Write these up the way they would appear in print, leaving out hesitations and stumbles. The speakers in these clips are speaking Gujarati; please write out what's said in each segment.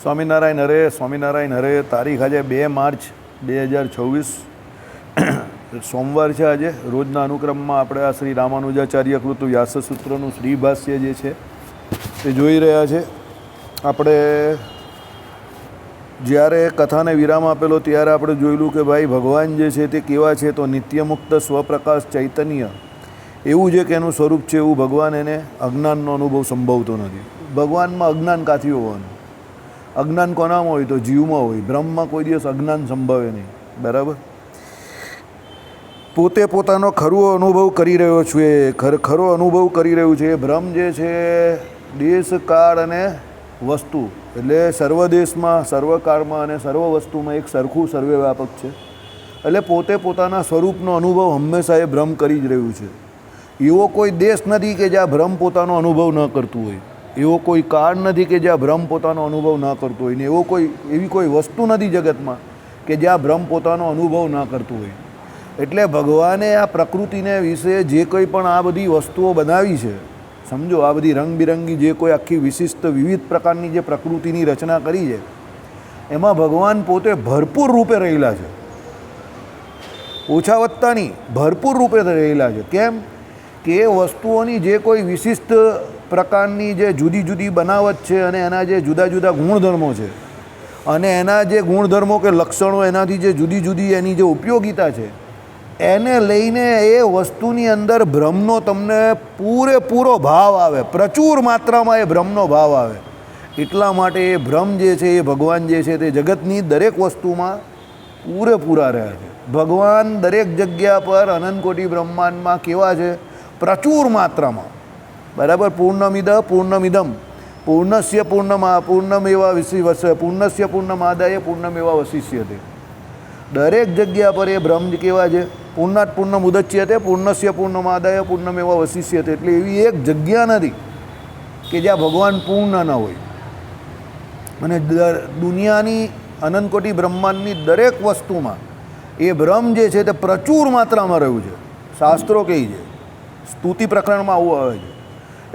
સ્વામિનારાયણ હરે. તારીખ આજે 2 માર્ચ 2026 સોમવાર છે. આજે રોજના અનુક્રમમાં આપણે આ શ્રી રામાનુજાચાર્ય કૃત વ્યાસસૂત્રનું શ્રીભાષ્ય જે છે તે જોઈ રહ્યા છે. આપણે જ્યારે કથાને વિરામ આપેલો ત્યારે આપણે જોયેલું કે ભાઈ ભગવાન જે છે તે કેવા છે, તો નિત્યમુક્ત સ્વપ્રકાશ ચૈતન્ય એવું છે કે એનું સ્વરૂપ છે, એવું ભગવાન એને અજ્ઞાનનો અનુભવ સંભવતો નથી. ભગવાનમાં અજ્ઞાન કાથી હોવાનું? અજ્ઞાન કોનામાં હોય? તો જીવમાં હોય. બ્રહ્મમાં કોઈ દિવસ અજ્ઞાન સંભવે નહીં. બરાબર? પોતે પોતાનો ખરો અનુભવ કરી રહ્યો છું. એ ખરો અનુભવ કરી રહ્યું છે. એ બ્રહ્મ જે છે દેશ કાળ અને વસ્તુ એટલે સર્વ દેશમાં, સર્વકાળમાં અને સર્વ વસ્તુમાં એક સરખું સર્વવ્યાપક છે. એટલે પોતે પોતાના સ્વરૂપનો અનુભવ હંમેશા એ બ્રહ્મ કરી જ રહ્યું છે. એવો કોઈ દેશ નથી કે જ્યાં બ્રહ્મ પોતાનો અનુભવ ન કરતું હોય. એવો કોઈ કાળ નથી કે જ્યાં બ્રહ્મ પોતાનો અનુભવ ના કરતો હોય. ને એવી કોઈ વસ્તુ નથી જગતમાં કે જ્યાં બ્રહ્મ પોતાનો અનુભવ ના કરતું હોય. એટલે ભગવાને આ પ્રકૃતિને વિશે જે કંઈ પણ આ બધી વસ્તુઓ બનાવી છે, સમજો, આ બધી રંગબિરંગી જે કોઈ આખી વિશિષ્ટ વિવિધ પ્રકારની જે પ્રકૃતિની રચના કરી છે, એમાં ભગવાન પોતે ભરપૂર રૂપે રહેલા છે. ઓછા વત્તાની ભરપૂર રૂપે રહેલા છે. કેમ કે એ વસ્તુઓની જે કોઈ વિશિષ્ટ પ્રકારની જે જુદી જુદી બનાવટ છે અને એના જે જુદા જુદા ગુણધર્મો છે અને એના જે ગુણધર્મો કે લક્ષણો, એનાથી જે જુદી જુદી એની જે ઉપયોગિતા છે, એને લઈને એ વસ્તુની અંદર બ્રહ્મનો તમને પૂરેપૂરો ભાવ આવે, પ્રચુર માત્રામાં એ બ્રહ્મનો ભાવ આવે. એટલા માટે એ બ્રહ્મ જે છે, એ ભગવાન જે છે તે જગતની દરેક વસ્તુમાં પૂરેપૂરા રહ્યા છે. ભગવાન દરેક જગ્યા પર અનંતકોટી બ્રહ્માંડમાં કેવા છે? પ્રચુર માત્રામાં. બરાબર? પૂર્ણમિદમ પૂર્ણસ્ય પૂર્ણમેવા પૂર્ણસ્ય પૂર્ણમાદાય પૂર્ણમેવા વશિષ્યતે. દરેક જગ્યા પર એ બ્રહ્મ કેવા છે? પૂર્ણાત પૂર્ણમુદચ્યતે પૂર્ણસ્ય પૂર્ણમાદાય પૂર્ણમેવા વશિષ્યતે. એટલે એવી એક જગ્યા નથી કે જ્યાં ભગવાન પૂર્ણ ન હોય. અને દુનિયાની અનંતકોટી બ્રહ્માંડની દરેક વસ્તુમાં એ બ્રહ્મ જે છે તે પ્રચુર માત્રામાં રહ્યું છે. શાસ્ત્રો કહે છે, સ્તુતિ પ્રકરણમાં આવું આવે છે.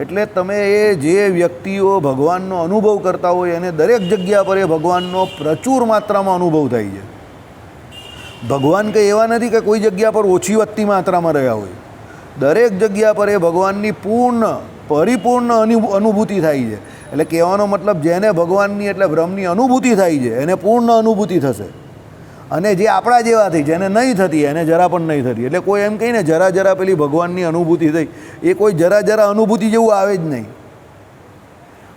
એટલે તમે એ જે વ્યક્તિઓ ભગવાનનો અનુભવ કરતા હોય એને દરેક જગ્યા પર એ ભગવાનનો પ્રચુર માત્રામાં અનુભવ થાય છે. ભગવાન કંઈ એવા નથી કે કોઈ જગ્યા પર ઓછી વધતી માત્રામાં રહ્યા હોય. દરેક જગ્યા પર એ ભગવાનની પરિપૂર્ણ અનુભૂતિ થાય છે. એટલે કહેવાનો મતલબ, જેને ભગવાનની એટલે બ્રહ્મની અનુભૂતિ થાય છે એને પૂર્ણ અનુભૂતિ થશે. અને જે આપણા જેવા થઈ, જેને નહીં થતી, એને જરા પણ નહીં થતી. એટલે કોઈ એમ કહીને જરા જરા પેલી ભગવાનની અનુભૂતિ થઈ, એ કોઈ જરા જરા અનુભૂતિ જેવું આવે જ નહીં.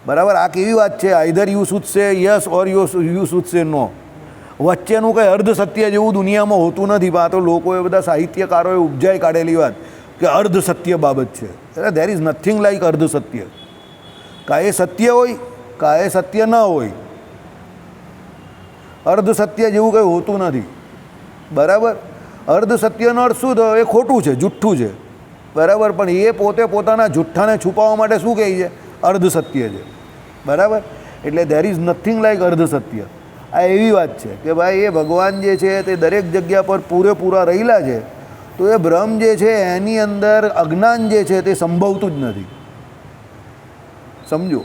બરાબર? આ કેવી વાત છે? Either you should say yes or you should say no. વચ્ચેનું કંઈ અર્ધ સત્ય જેવું દુનિયામાં હોતું નથી. આ તો લોકોએ બધા સાહિત્યકારોએ ઉપજાઈ કાઢેલી વાત કે અર્ધ સત્ય બાબત છે. એટલે દેર ઇઝ નથિંગ લાઈક અર્ધ સત્ય. કાં એ સત્ય હોય, કાં એ સત્ય ન હોય. અર્ધ સત્ય જેવું કંઈ હોતું નથી. બરાબર? અર્ધ સત્યનો અર્થ શું થયો? એ ખોટું છે, જુઠ્ઠું છે. બરાબર? પણ એ પોતે પોતાના જુઠ્ઠાને છુપાવવા માટે શું કહે છે? અર્ધ સત્ય છે. બરાબર? એટલે દેર ઇઝ નથિંગ લાઈક અર્ધ સત્ય. આ એવી વાત છે કે ભાઈ એ ભગવાન જે છે તે દરેક જગ્યા પર પૂરેપૂરા રહેલા છે. તો એ બ્રહ્મ જે છે એની અંદર અજ્ઞાન જે છે તે સંભવતું જ નથી. સમજો,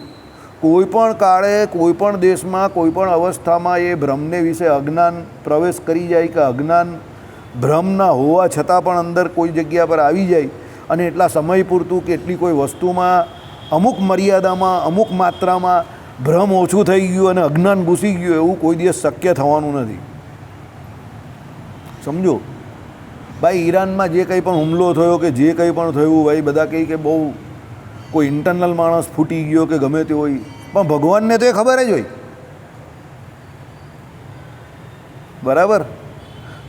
કોઈ પણ કાળે, કોઈ પણ દેશમાં, કોઈ પણ અવસ્થામાં એ બ્રહ્મને વિશે અજ્ઞાન પ્રવેશ કરી જાય કે અજ્ઞાન બ્રહ્મના હોવા છતાં પણ અંદર કોઈ જગ્યા પર આવી જાય અને એટલા સમય પૂરતું કે એટલી કોઈ વસ્તુમાં અમુક મર્યાદામાં, અમુક માત્રામાં ભ્રમ ઓછું થઈ ગયું અને અજ્ઞાન ઘૂસી ગયું, એવું કોઈ દિવસ શક્ય થવાનું નથી. સમજો ભાઈ, ઈરાનમાં જે કંઈ પણ હુમલો થયો કે જે કંઈ પણ થયું, ભાઈ બધા કહે કે બહુ કોઈ ઇન્ટરનલ માણસ ફૂટી ગયો કે ગમે તે હોય, પણ ભગવાનને તો એ ખબર જ હોય. બરાબર?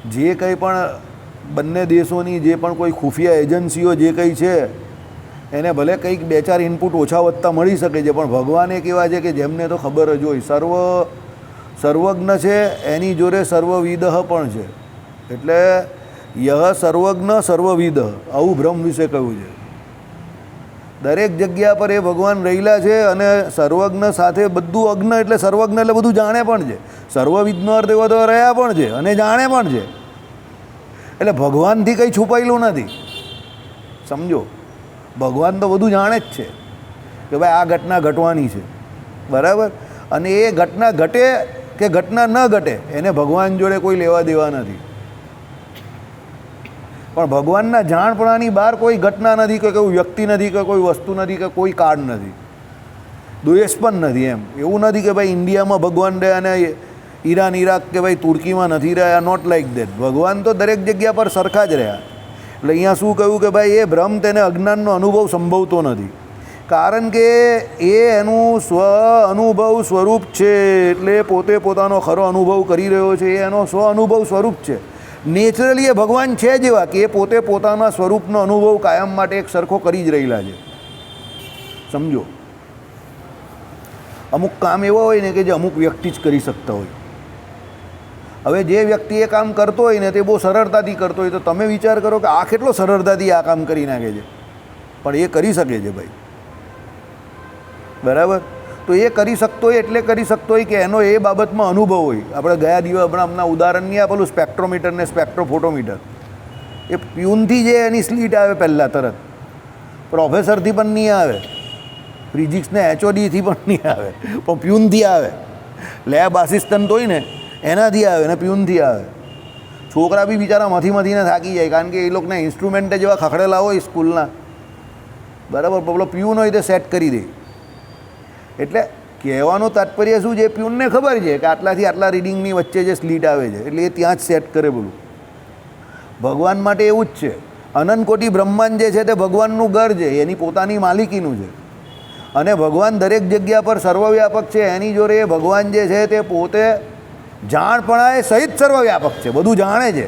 જે કંઈ પણ બંને દેશોની જે પણ કોઈ ખુફિયા એજન્સીઓ જે કંઈ છે એને ભલે કંઈક 2-4 ઇનપુટ ઓછા વધતા મળી શકે છે, પણ ભગવાન એક એવા છે કે જેમને તો ખબર જ હોય. સર્વજ્ઞ છે, એની જોડે સર્વવિદ પણ છે. એટલે યહ સર્વજ્ઞ સર્વવિદ, આવું બ્રહ્મ વિશે કહ્યું છે. દરેક જગ્યા પર એ ભગવાન રહેલા છે અને સર્વજ્ઞ સાથે બધું અજ્ઞ, એટલે સર્વજ્ઞ એટલે બધું જાણે પણ છે. સર્વવિદનો અર્થ એવો તો રહ્યા પણ છે અને જાણે પણ છે. એટલે ભગવાનથી કંઈ છુપાયેલું નથી. સમજો, ભગવાન તો બધું જાણે જ છે કે ભાઈ આ ઘટના ઘટવાની છે. બરાબર? અને એ ઘટના ઘટે કે ઘટના ન ઘટે એને ભગવાન જોડે કોઈ લેવા દેવા નથી. પણ ભગવાનના જાણપણાની બહાર કોઈ ઘટના નથી, કે કોઈ વ્યક્તિ નથી, કે કોઈ વસ્તુ નથી, કે કોઈ કાળ નથી, દ્વેષ પણ નથી. એમ એવું નથી કે ભાઈ ઇન્ડિયામાં ભગવાન રહે અને ઈરાન ઈરાક કે ભાઈ તુર્કીમાં નથી રહ્યા. Not like that. ભગવાન તો દરેક જગ્યા પર સરખા જ રહ્યા. એટલે અહીંયા શું કહ્યું કે ભાઈ એ ભ્રમ તેને અજ્ઞાનનો અનુભવ સંભવતો નથી, કારણ કે એ એનું સ્વ અનુભવ સ્વરૂપ છે. એટલે પોતે પોતાનો ખરો અનુભવ કરી રહ્યો છે, એ એનો સ્વ અનુભવ સ્વરૂપ છે. નેચરલી એ ભગવાન છે જ એવા કે એ પોતે પોતાના સ્વરૂપનો અનુભવ કાયમ માટે એક સરખો કરી જ રહેલા છે. સમજો, અમુક કામ એવા હોય ને કે જે અમુક વ્યક્તિ જ કરી શકતા હોય. હવે જે વ્યક્તિ એ કામ કરતો હોય ને તે બહુ સરળતાથી કરતો હોય, તો તમે વિચાર કરો કે આ કેટલો સરળતાથી આ કામ કરી નાખે છે, પણ એ કરી શકે છે ભાઈ. બરાબર? તો એ કરી શકતો હોય એટલે કરી શકતો હોય કે એનો એ બાબતમાં અનુભવ હોય. આપણે ગયા દિવસ હમણાં ઉદાહરણ નહીં આપેલું સ્પેક્ટ્રોમીટર ને સ્પેક્ટ્રોફોટોમીટર. એ પ્યુનથી જે એની સ્લીટ આવે પહેલાં તરત, પ્રોફેસરથી પણ નહીં આવે, ફિઝિક્સને HODથી પણ નહીં આવે, પણ પ્યુનથી આવે. લેબ આસિસ્ટન્ટ હોય ને એનાથી આવે ને પ્યુનથી આવે. છોકરા બી બિચારા મથીને થાકી જાય, કારણ કે એ લોકોના ઇન્સ્ટ્રુમેન્ટ જેવા ખખડેલા હોય સ્કૂલના. બરાબર? પેલો પ્યુન હોય તે સેટ કરી દે. એટલે કહેવાનું તાત્પર્ય શું છે? પ્યુનને ખબર છે કે આટલાથી આટલા રીડિંગની વચ્ચે જે સ્લીટ આવે છે, એટલે એ ત્યાં જ સેટ કરે. બોલું ભગવાન માટે એવું જ છે. અનંત કોટી બ્રહ્માંડ જે છે તે ભગવાનનું ઘર છે, એની પોતાની માલિકીનું છે. અને ભગવાન દરેક જગ્યા પર સર્વવ્યાપક છે. એની જોડે એ ભગવાન જે છે તે પોતે જાણપણાએ સહિત સર્વવ્યાપક છે, બધું જાણે છે.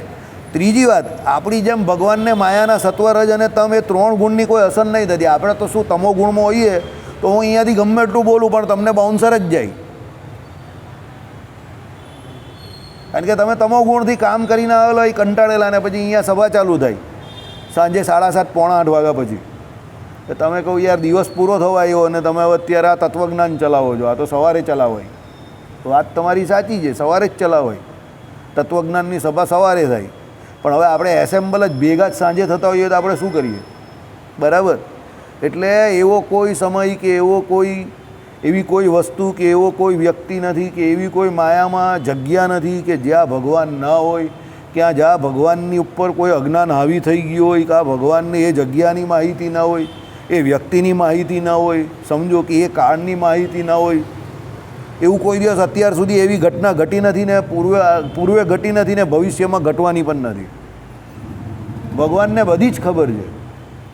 ત્રીજી વાત, આપણી જેમ ભગવાનને માયાના સત્વ રજ અને તમ એ 3 ગુણની કોઈ અસર નહીં થતી. આપણે તો શું તમો ગુણમાં હોઈએ તો હું અહીંયાથી ગમે એટલું બોલું પણ તમને બાઉન્સર જ જાય, કારણ કે તમે તમો ગુણથી કામ કરીને આવેલા હોય કંટાળેલા, ને પછી અહીંયા સભા ચાલુ થાય સાંજે 7:30 પોણા 8 વાગ્યા પછી. તમે કહો યાર દિવસ પૂરો થવા આવ્યો અને તમે હવે અત્યારે આ તત્વજ્ઞાન ચલાવો છો, આ તો સવારે ચલાવો. વાત તમારી સાચી છે, સવારે જ ચલાવો. તત્વજ્ઞાનની સભા સવારે થાય, પણ હવે આપણે એસેમ્બલ જ ભેગા જ સાંજે થતા હોઈએ તો આપણે શું કરીએ? બરાબર? એટલે એવો કોઈ સમય કે એવી કોઈ વસ્તુ કે એવો કોઈ વ્યક્તિ નથી કે એવી કોઈ માયામાં જગ્યા નથી કે જ્યાં ભગવાન ન હોય, જ્યાં ભગવાનની ઉપર કોઈ અજ્ઞાન હાવી થઈ ગયું હોય, કે આ ભગવાનને એ જગ્યાની માહિતી ના હોય, એ વ્યક્તિની માહિતી ના હોય, સમજો કે એ કાળની માહિતી ના હોય. એવું કોઈ દિવસ અત્યાર સુધી એવી ઘટના ઘટી નથી ને પૂર્વે ઘટી નથી ને ભવિષ્યમાં ઘટવાની પણ નથી. ભગવાનને બધી જ ખબર છે.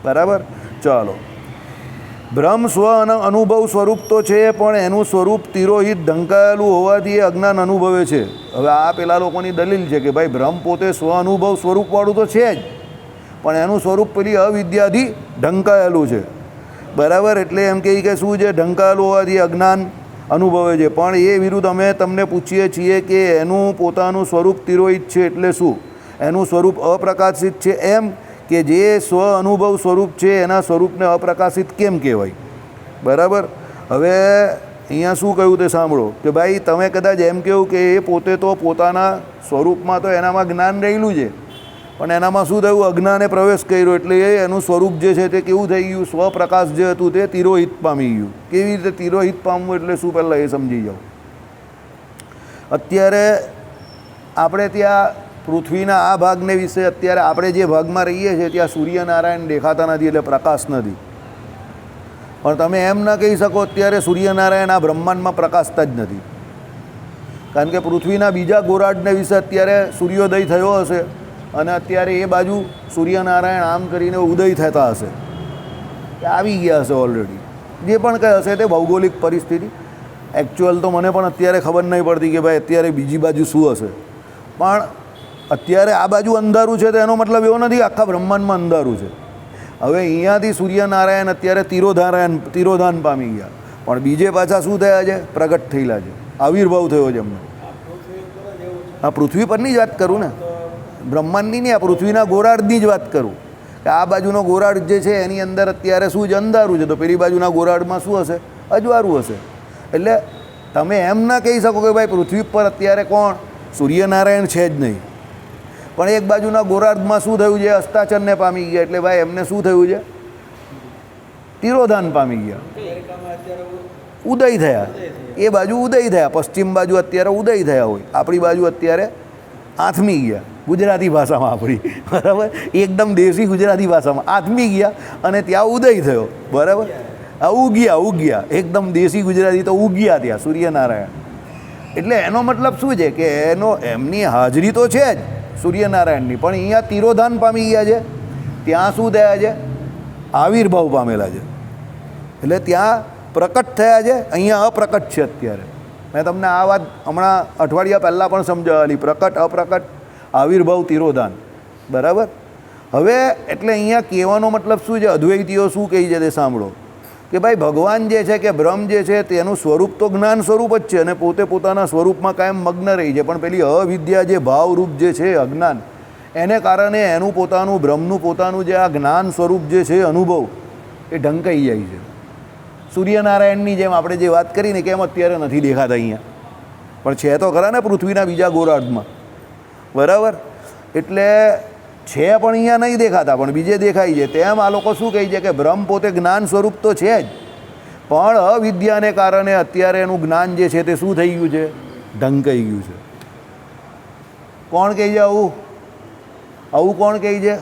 બરાબર? ચાલો, બ્રહ્મ સ્વ અનુભવ સ્વરૂપ તો છે, પણ એનું સ્વરૂપ તિરોહિત ઢંકાયેલું હોવાથી એ અજ્ઞાન અનુભવે છે. હવે આ પેલા લોકોની દલીલ છે કે ભાઈ બ્રહ્મ પોતે સ્વ અનુભવ સ્વરૂપવાળું તો છે જ, પણ એનું સ્વરૂપ પેલી અવિદ્યાથી ઢંકાયેલું છે. બરાબર? એટલે એમ કહે કે શું છે? ઢંકાયેલું હોવાથી અજ્ઞાન અનુભવે છે. પણ એ વિરુદ્ધ અમે તમને પૂછીએ છીએ કે એનું પોતાનું સ્વરૂપ તિરોહિત છે એટલે શું? એનું સ્વરૂપ અપ્રકાશિત છે એમ, કે જે સ્વ અનુભવ સ્વરૂપ છે એના સ્વરૂપને અપ્રકાશિત કેમ કહેવાય? બરાબર? હવે અહીંયા શું કહ્યું તે સાંભળો, કે ભાઈ તમે કદાચ એમ કહ્યું કે એ પોતે તો પોતાના સ્વરૂપમાં તો એનામાં જ્ઞાન રહેલું છે, પણ એનામાં શું થયું? અજ્ઞાને પ્રવેશ કર્યો, એટલે એનું સ્વરૂપ જે છે તે કેવું થઈ ગયું? સ્વપ્રકાશ જે હતું તે તિરોહિત પામી ગયું. કેવી રીતે તિરોહિત પામવું એટલે શું? પહેલાં એ સમજી જાઓ. અત્યારે આપણે ત્યાં પૃથ્વીના આ ભાગને વિશે, અત્યારે આપણે જે ભાગમાં રહીએ છીએ ત્યાં સૂર્યનારાયણ દેખાતા નથી, એટલે પ્રકાશ નથી. પણ તમે એમ ન કહી શકો અત્યારે સૂર્યનારાયણ આ બ્રહ્માંડમાં પ્રકાશતા જ નથી, કારણ કે પૃથ્વીના બીજા ગોળાર્ધને વિશે અત્યારે સૂર્યોદય થયો હશે અને અત્યારે એ બાજુ સૂર્યનારાયણ આમ કરીને ઉદય થતા હશે, આવી ગયા હશે ઓલરેડી. જે પણ કંઈ હશે તે ભૌગોલિક પરિસ્થિતિ. એકચ્યુઅલ તો મને પણ અત્યારે ખબર નહીં પડતી કે ભાઈ અત્યારે બીજી બાજુ શું હશે, પણ અત્યારે આ બાજુ અંધારું છે તો એનો મતલબ એવો નથી આખા બ્રહ્માંડમાં અંધારું છે. હવે અહીંયાથી સૂર્યનારાયણ અત્યારે તિરોધાન પામી ગયા, પણ બીજે પાછા શું થયા છે? પ્રગટ થયેલા છે, આવિર્ભાવ થયો છે એમનો. આ પૃથ્વી પરની જ વાત કરું ને, બ્રહ્માંડની નહીં, આ પૃથ્વીના ગોળાર્ધની જ વાત કરું કે આ બાજુનો ગોળાર્ધ જે છે એની અંદર અત્યારે શું છે? અંધારું છે. તો પેલી બાજુના ગોળાર્ધમાં શું હશે? અજવાળું હશે. એટલે તમે એમ ના કહી શકો કે ભાઈ પૃથ્વી પર અત્યારે કોણ? સૂર્યનારાયણ છે જ નહીં, પણ એક બાજુના ગોળાર્ધમાં શું થયું છે? અસ્તાચરને પામી ગયા, એટલે ભાઈ એમને શું થયું છે? તિરોધાન પામી ગયા. ઉદય થયા, એ બાજુ ઉદય થયા, પશ્ચિમ બાજુ અત્યારે ઉદય થયા હોય, આપણી બાજુ અત્યારે આથમી ગયા, ગુજરાતી ભાષામાં આપણી, બરાબર, એકદમ દેશી ગુજરાતી ભાષામાં આથમી ગયા અને ત્યાં ઉદય થયો, બરાબર, ઉગ્યા, એકદમ દેશી ગુજરાતી તો ઉગ્યા ત્યાં સૂર્યનારાયણ. એટલે એનો મતલબ શું છે કે એમની હાજરી તો છે જ સૂર્યનારાયણની, પણ અહીંયા તિરોધાન પામી ગયા છે, ત્યાં શું થયા છે, આવિર્ભાવ પામેલા છે, એટલે ત્યાં પ્રકટ થયા છે, અહીંયા અપ્રકટ છે અત્યારે. મેં તમને આ વાત હમણાં અઠવાડિયા પહેલાં પણ સમજાવેલી, પ્રકટ અપ્રકટ આવિર્ભાવ તિરોધાન, બરાબર. હવે એટલે અહીંયા કહેવાનો મતલબ શું છે, અદ્વૈતીઓ શું કહે છે તે સાંભળો કે ભાઈ ભગવાન જે છે કે બ્રહ્મ જે છે તેનું સ્વરૂપ તો જ્ઞાન સ્વરૂપ જ છે અને પોતે પોતાના સ્વરૂપમાં કાયમ મગ્ન રહી છે, પણ પેલી અવિદ્યા જે ભાવરૂપ જે છે અજ્ઞાન, એને કારણે એનું પોતાનું બ્રહ્મનું પોતાનું જે આ જ્ઞાન સ્વરૂપ જે છે અનુભવ એ ઢંકાઈ જાય છે. સૂર્યનારાયણની જેમ આપણે જે વાત કરીને કે એમ અત્યારે નથી દેખાતા અહીંયા, પણ છે તો ખરા ને પૃથ્વીના બીજા ગોળાર્ધમાં, બરાબર. એટલે છે પણ અહીંયા નહીં દેખાતા, પણ બીજે દેખાય છે. તેમ આ લોકો શું કહે છે કે બ્રહ્મ પોતે જ્ઞાન સ્વરૂપ તો છે જ, પણ અવિદ્યાને કારણે અત્યારે એનું જ્ઞાન જે છે તે શું થઈ ગયું છે, ઢંકાઈ ગયું છે. કોણ કહે છે આવું? આવું કોણ કહે છે?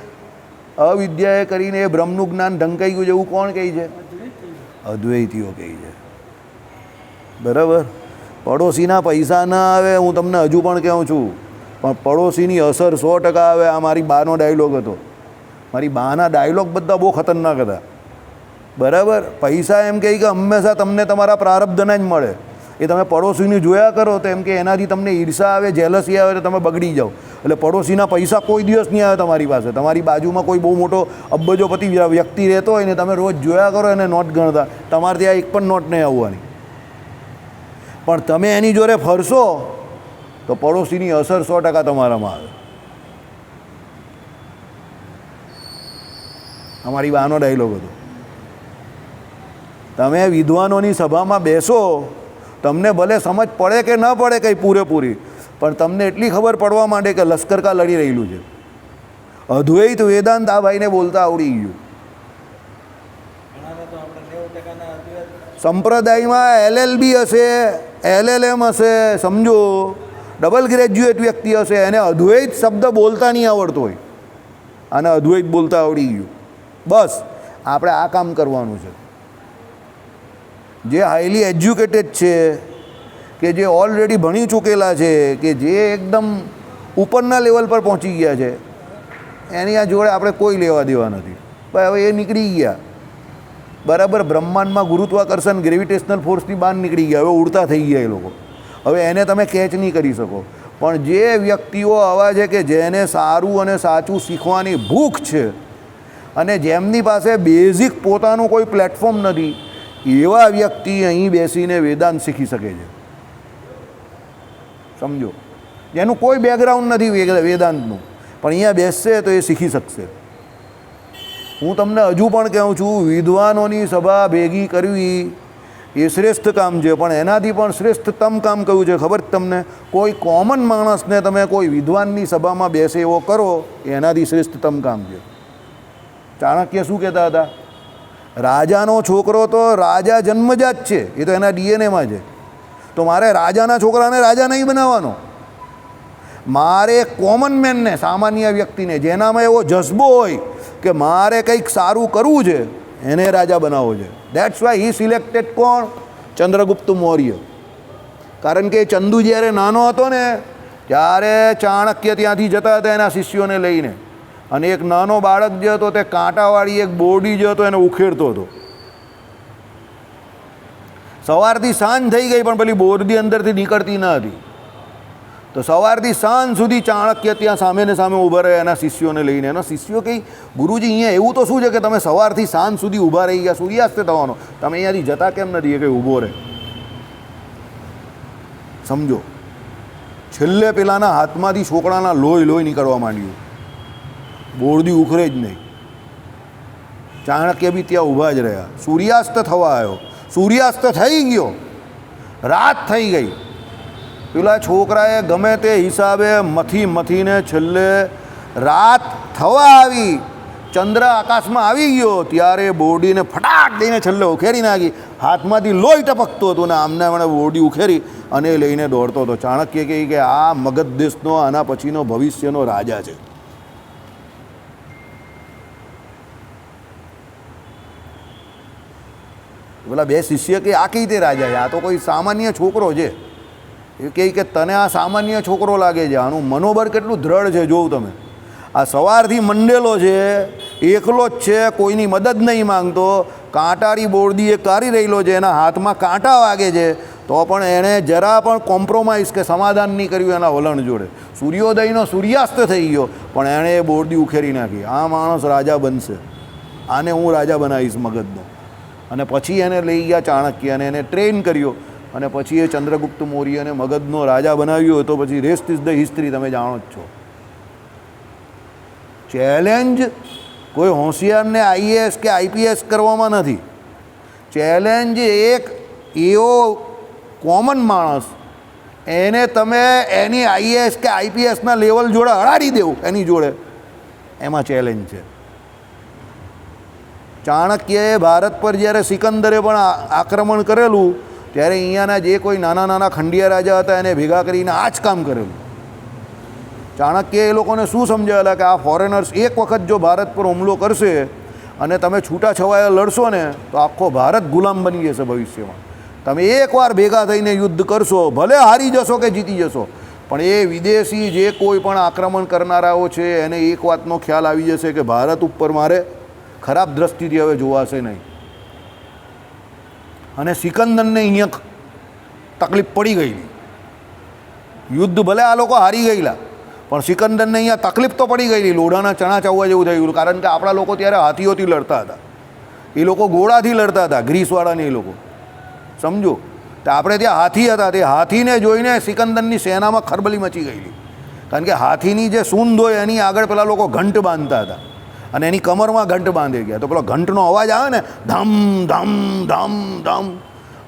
અવિદ્યાએ કરીને એ બ્રહ્મનું જ્ઞાન ઢંકાઈ ગયું છે એવું કોણ કહે છે? અદ્વૈતીઓ કહે છે, બરાબર. પડોશીના પૈસા ના આવે, હું તમને હજુ પણ કહું છું, પણ પડોશીની અસર 100% આવે. આ મારી બાનો ડાયલોગ હતો, મારી બાના ડાયલોગ બધા બહુ ખતરનાક હતા, બરાબર. પૈસા એમ કહે કે હંમેશા તમને તમારા પ્રારબ્ધના જ મળે, એ તમે પડોશીને જોયા કરો તો એમ કે એનાથી તમને ઈર્ષા આવે, જેલસી આવે તો તમે બગડી જાઓ. એટલે પડોશીના પૈસા કોઈ દિવસ નહીં આવે તમારી પાસે. તમારી બાજુમાં કોઈ બહુ મોટો અબજોપતિ વ્યક્તિ રહેતો હોય ને તમે રોજ જોયા કરો એને નોટ ગણતા, તમારે ત્યાં એક પણ નોટ નહીં આવવાની, પણ તમે એની જોડે ફરશો તો પડોશીની અસર 100% તમારામાં આવે. અમારી બાનો ડાયલોગ હતો. તમે વિદ્વાનોની સભામાં બેસો, તમને ભલે સમજ પડે કે ન પડે કંઈ પૂરેપૂરી, પણ તમને એટલી ખબર પડવા માંડે કે લશ્કર કા લડી રહેલું છે. અદ્વૈત વેદાંત આ ભાઈને બોલતા આવડી ગયું. સંપ્રદાયમાં LLB હશે, LLM હશે, સમજો ડબલ ગ્રેજ્યુએટ વ્યક્તિ હશે, એને અદ્વૈત શબ્દ બોલતા નહીં આવડતો હોય, આને અદ્વૈત બોલતા આવડી ગયું. બસ આપણે આ કામ કરવાનું છે. જે હાઈલી એજ્યુકેટેડ છે, કે જે ઓલરેડી ભણી ચૂકેલા છે, કે જે એકદમ ઉપરના લેવલ પર પહોંચી ગયા છે, એની આ જોડે આપણે કોઈ લેવા દેવા નથી. ભાઈ હવે એ નીકળી ગયા, બરાબર. બ્રહ્માંડમાં ગુરુત્વાકર્ષણ ગ્રેવિટેશનલ ફોર્સની બહાર નીકળી ગયા, હવે ઉડતા થઈ ગયા એ લોકો. હવે એને તમે કેચ નહીં કરી શકો. પણ જે વ્યક્તિઓ આવા છે કે જેને સારું અને સાચું શીખવાની ભૂખ છે અને જેમની પાસે બેઝિક પોતાનું કોઈ પ્લેટફોર્મ નથી, એવા વ્યક્તિ અહીં બેસીને વેદાંત શીખી શકે છે. સમજો, જેનું કોઈ બેકગ્રાઉન્ડ નથી વેદાંતનું, પણ અહીંયા બેસશે તો એ શીખી શકશે. હું તમને હજુ પણ કહું છું, વિદ્વાનોની સભા ભેગી કરવી એ શ્રેષ્ઠ કામ છે, પણ એનાથી પણ શ્રેષ્ઠતમ કામ કયું છે ખબર તમને? કોઈ કોમન માણસને તમે કોઈ વિદ્વાનની સભામાં બેસે એવો કરો, એનાથી શ્રેષ્ઠતમ કામ છે. ચાણક્ય શું કહેતા હતા? રાજાનો છોકરો તો રાજા જન્મજાત છે, એ તો એના DNAમાં છે. તો મારે રાજાના છોકરાને રાજા નહીં બનાવવાનો, મારે કોમન મેનને, સામાન્ય વ્યક્તિને, જેનામાં એવો જજ્બો હોય કે મારે કંઈક સારું કરવું છે, એને રાજા બનાવવો છે. દેટ્સ વાય હી સિલેક્ટેડ કોણ? ચંદ્રગુપ્ત મૌર્ય. કારણ કે ચંદુ જ્યારે નાનો હતો ને ત્યારે ચાણક્ય ત્યાંથી જતા હતા એના શિષ્યોને લઈને, અને એક નાનો બાળક જે હતો તે કાંટાવાળી એક બોરડી જે હતો એને ઉખેડતો હતો. સવારથી સાંજ થઈ ગઈ પણ પેલી બોરડી અંદરથી નીકળતી ન હતી. તો સવારથી સાંજ સુધી ચાણક્ય ત્યાં સામે ને સામે ઊભા રહ્યા એના શિષ્યોને લઈને. એના શિષ્યો કહી, ગુરુજી અહીંયા એવું તો શું છે કે તમે સવારથી સાંજ સુધી ઊભા રહી ગયા, સૂર્યાસ્ત થવાનો, તમે અહીંયાથી જતા કેમ નથી? એ કંઈ ઊભો રહે. સમજો, છેલ્લે પેલાના હાથમાંથી છોકરાના લોહી નીકળવા માંડ્યું, બોરડી ઉખરે જ નહીં. ચાણક્ય બી ત્યાં ઊભા જ રહ્યા. સૂર્યાસ્ત થવા આવ્યો, સૂર્યાસ્ત થઈ ગયો, રાત થઈ ગઈ. પેલા છોકરાએ ગમે તે હિસાબે મથીને છેલ્લે રાત થવા આવી ચંદ્ર આકાશમાં આવી ગયો ત્યારે બોરડીને ફટાક દઈને છેલ્લે ઉખેરી નાખી. હાથમાંથી લોહી ટપકતું હતું ને આમને મને બોરડી ઉખેરી અને લઈને દોડતો હતો. ચાણક્ય કહે કે આ મગધ દેશનો આના પછીનો ભવિષ્યનો રાજા છે. પેલા બે શિષ્ય કે આ કઈ રીતે રાજા છે? આ તો કોઈ સામાન્ય છોકરો છે. એ કહે કે તને આ સામાન્ય છોકરો લાગે છે, આનું મનોબળ કેટલું દ્રઢ છે જોઉં તમે. આ સવારથી મંડેલો છે, એકલો જ છે, કોઈની મદદ નહીં માંગતો, કાંટાળી બોરડી એ કાઢી રહેલો છે, એના હાથમાં કાંટા વાગે છે તો પણ એણે જરા પણ કોમ્પ્રોમાઇઝ કે સમાધાન નહીં કર્યું એના વલણ જોડે. સૂર્યોદયનો સૂર્યાસ્ત થઈ ગયો પણ એણે એ બોરડી ઉખેરી નાખી. આ માણસ રાજા બનશે, આને હું રાજા બનાવીશ મગધનો. અને પછી એને લઈ ગયા ચાણક્ય અને એને ટ્રેન કર્યો અને પછી એ ચંદ્રગુપ્ત મૌર્યને મગધનો રાજા બનાવ્યો. તો પછી રેસ્ટ ઇઝ ધ હિસ્ટ્રી, તમે જાણો જ છો. ચેલેન્જ કોઈ હોશિયારને આઈએએસ કે આઈપીએસ કરવામાં નથી. ચેલેન્જ એક એવો કોમન માણસ, એને તમે એની આઈએએસ કે આઈપીએસના લેવલ જોડે હરાડી દેવું એની જોડે, એમાં ચેલેન્જ છે. ચાણક્યએ ભારત પર જ્યારે સિકંદરે પણ આક્રમણ કરેલું ત્યારે અહીંયાના જે કોઈ નાના નાના ખંડિયા રાજા હતા એને ભેગા કરીને આ જ કામ કરેલું. ચાણક્ય એ લોકોને શું સમજાવેલા કે આ ફોરેનર્સ એક વખત જો ભારત પર હુમલો કરશે અને તમે છૂટા છવાયા લડશો ને તો આખો ભારત ગુલામ બની જશે ભવિષ્યમાં. તમે એકવાર ભેગા થઈને યુદ્ધ કરશો, ભલે હારી જશો કે જીતી જશો, પણ એ વિદેશી જે કોઈ પણ આક્રમણ કરનારાઓ છે એને એક વાતનો ખ્યાલ આવી જશે કે ભારત ઉપર મારે ખરાબ દ્રષ્ટિથી હવે જોવાશે નહીં. અને સિકંદરને અહીંયા તકલીફ પડી ગયેલી. યુદ્ધ ભલે આ લોકો હારી ગયેલા પણ સિકંદરને અહીંયા તકલીફ તો પડી ગયેલી. લોઢાના ચણા ચાવવા જેવું થઈ ગયું. કારણ કે આપણા લોકો ત્યારે હાથીઓથી લડતા હતા, એ લોકો ઘોડાથી લડતા હતા, ગ્રીસવાળાને એ લોકો, સમજો. તો આપણે ત્યાં હાથી હતા, તે હાથીને જોઈને સિકંદરની સેનામાં ખરબલી મચી ગયેલી. કારણ કે હાથીની જે સૂંઢ હોય એની આગળ પેલા લોકો ઘંટ બાંધતા હતા અને એની કમરમાં ઘંટ બાંધી ગયા. તો પેલો ઘંટનો અવાજ આવે ને, ધમ ધમ ધમ ધમ,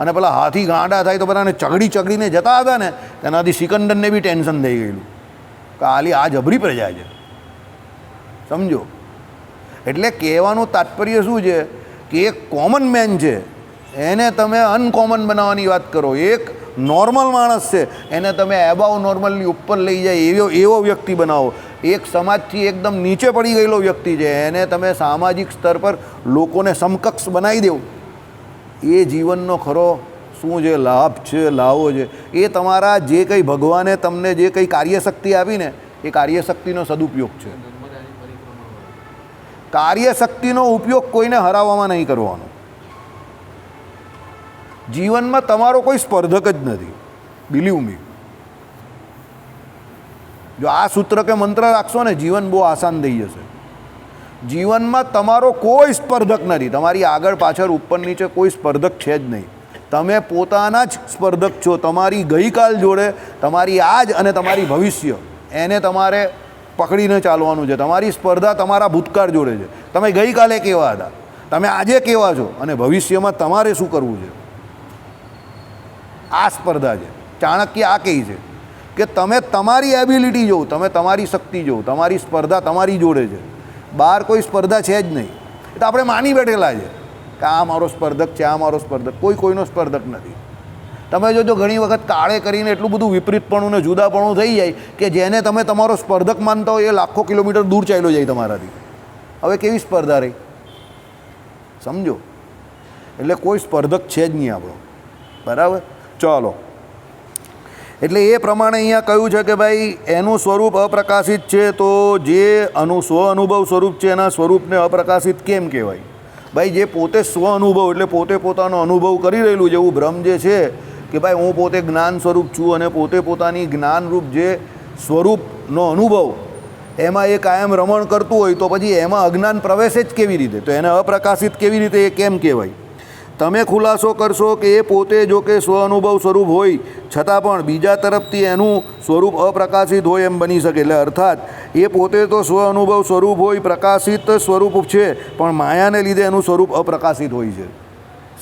અને પેલા હાથી ગાંડા થાય તો બધાને ચગડીને જતા હતા ને, તેનાથી સિકંદરને બી ટેન્શન થઈ ગયેલું કે આલી આ જબરી પ્રજા છે, સમજો. એટલે કહેવાનું તાત્પર્ય શું છે કે એક કોમન મેન છે એને તમે અનકોમન બનાવવાની વાત કરો. એક નોર્મલ માણસ છે એને તમે એબાવ નોર્મલની ઉપર લઈ જાય એવો વ્યક્તિ બનાવો. એક સમાજથી એકદમ નીચે પડી ગયેલો વ્યક્તિ છે એને તમે સામાજિક સ્તર પર લોકોને સમકક્ષ બનાવી દેવો. એ જીવનનો ખરો શું છે લાભ છે, લાવો છે. એ તમારા જે કંઈ ભગવાને તમને જે કંઈ કાર્યશક્તિ આપીને એ કાર્યશક્તિનો સદુપયોગ છે. કાર્યશક્તિનો ઉપયોગ કોઈને હરાવવામાં નહીં કરવાનો. જીવનમાં તમારો કોઈ સ્પર્ધક જ નથી, બિલીવ મી. જો આ સૂત્ર કે મંત્ર રાખશો ને જીવન બહુ આસાન થઈ જશે. જીવનમાં તમારો કોઈ સ્પર્ધક નથી. તમારી આગળ પાછળ ઉપર નીચે કોઈ સ્પર્ધક છે જ નહીં. તમે પોતાના જ સ્પર્ધક છો. તમારી ગઈકાલ જોડે, તમારી આજ અને તમારી ભવિષ્ય, એને તમારે પકડીને ચાલવાનું છે. તમારી સ્પર્ધા તમારા ભૂતકાળ જોડે છે. તમે ગઈકાલે કેવા હતા, તમે આજે કેવા છો અને ભવિષ્યમાં તમારે શું કરવું છે, આ સ્પર્ધા છે. ચાણક્ય આ કહે છે કે તમે તમારી એબિલિટી જોવો, તમે તમારી શક્તિ જોવો, તમારી સ્પર્ધા તમારી જોડે છે. બહાર કોઈ સ્પર્ધા છે જ નહીં. એ તો આપણે માની બેઠેલા છે કે આ મારો સ્પર્ધક છે, આ મારો સ્પર્ધક. કોઈનો સ્પર્ધક નથી. તમે જોજો ઘણી વખત કાળે કરીને એટલું બધું વિપરીતપણું ને જુદાપણું થઈ જાય કે જેને તમે તમારો સ્પર્ધક માનતા હોય એ લાખો કિલોમીટર દૂર ચાલ્યો જાય તમારાથી. હવે કેવી સ્પર્ધા રહી, સમજો. એટલે કોઈ સ્પર્ધક છે જ નહીં આપણો, બરાબર. ચાલો, એટલે એ પ્રમાણે અહીંયા કહ્યું છે કે ભાઈ એનું સ્વરૂપ અપ્રકાશિત છે. તો જે સ્વ અનુભવ સ્વરૂપ છે એના સ્વરૂપને અપ્રકાશિત કેમ કહેવાય? ભાઈ જે પોતે સ્વ અનુભવ એટલે પોતે પોતાનો અનુભવ કરી રહેલું છે, એવું બ્રહ્મ જે છે કે ભાઈ હું પોતે જ્ઞાન સ્વરૂપ છું અને પોતે પોતાની જ્ઞાનરૂપ જે સ્વરૂપનો અનુભવ એમાં એ કાયમ રમણ કરતું હોય તો પછી એમાં અજ્ઞાન પ્રવેશે જ કેવી રીતે? તો એને અપ્રકાશિત કેવી રીતે એ કેમ કહેવાય? તમે ખુલાસો કરશો કે એ પોતે જો કે સ્વ અનુભવ સ્વરૂપ હોય છતાં પણ બીજા તરફથી એનું સ્વરૂપ અપ્રકાશિત હોય એમ બની શકે. એટલે અર્થાત એ પોતે તો સ્વ અનુભવ સ્વરૂપ હોય, પ્રકાશિત સ્વરૂપ છે, પણ માયાને લીધે એનું સ્વરૂપ અપ્રકાશિત હોય છે,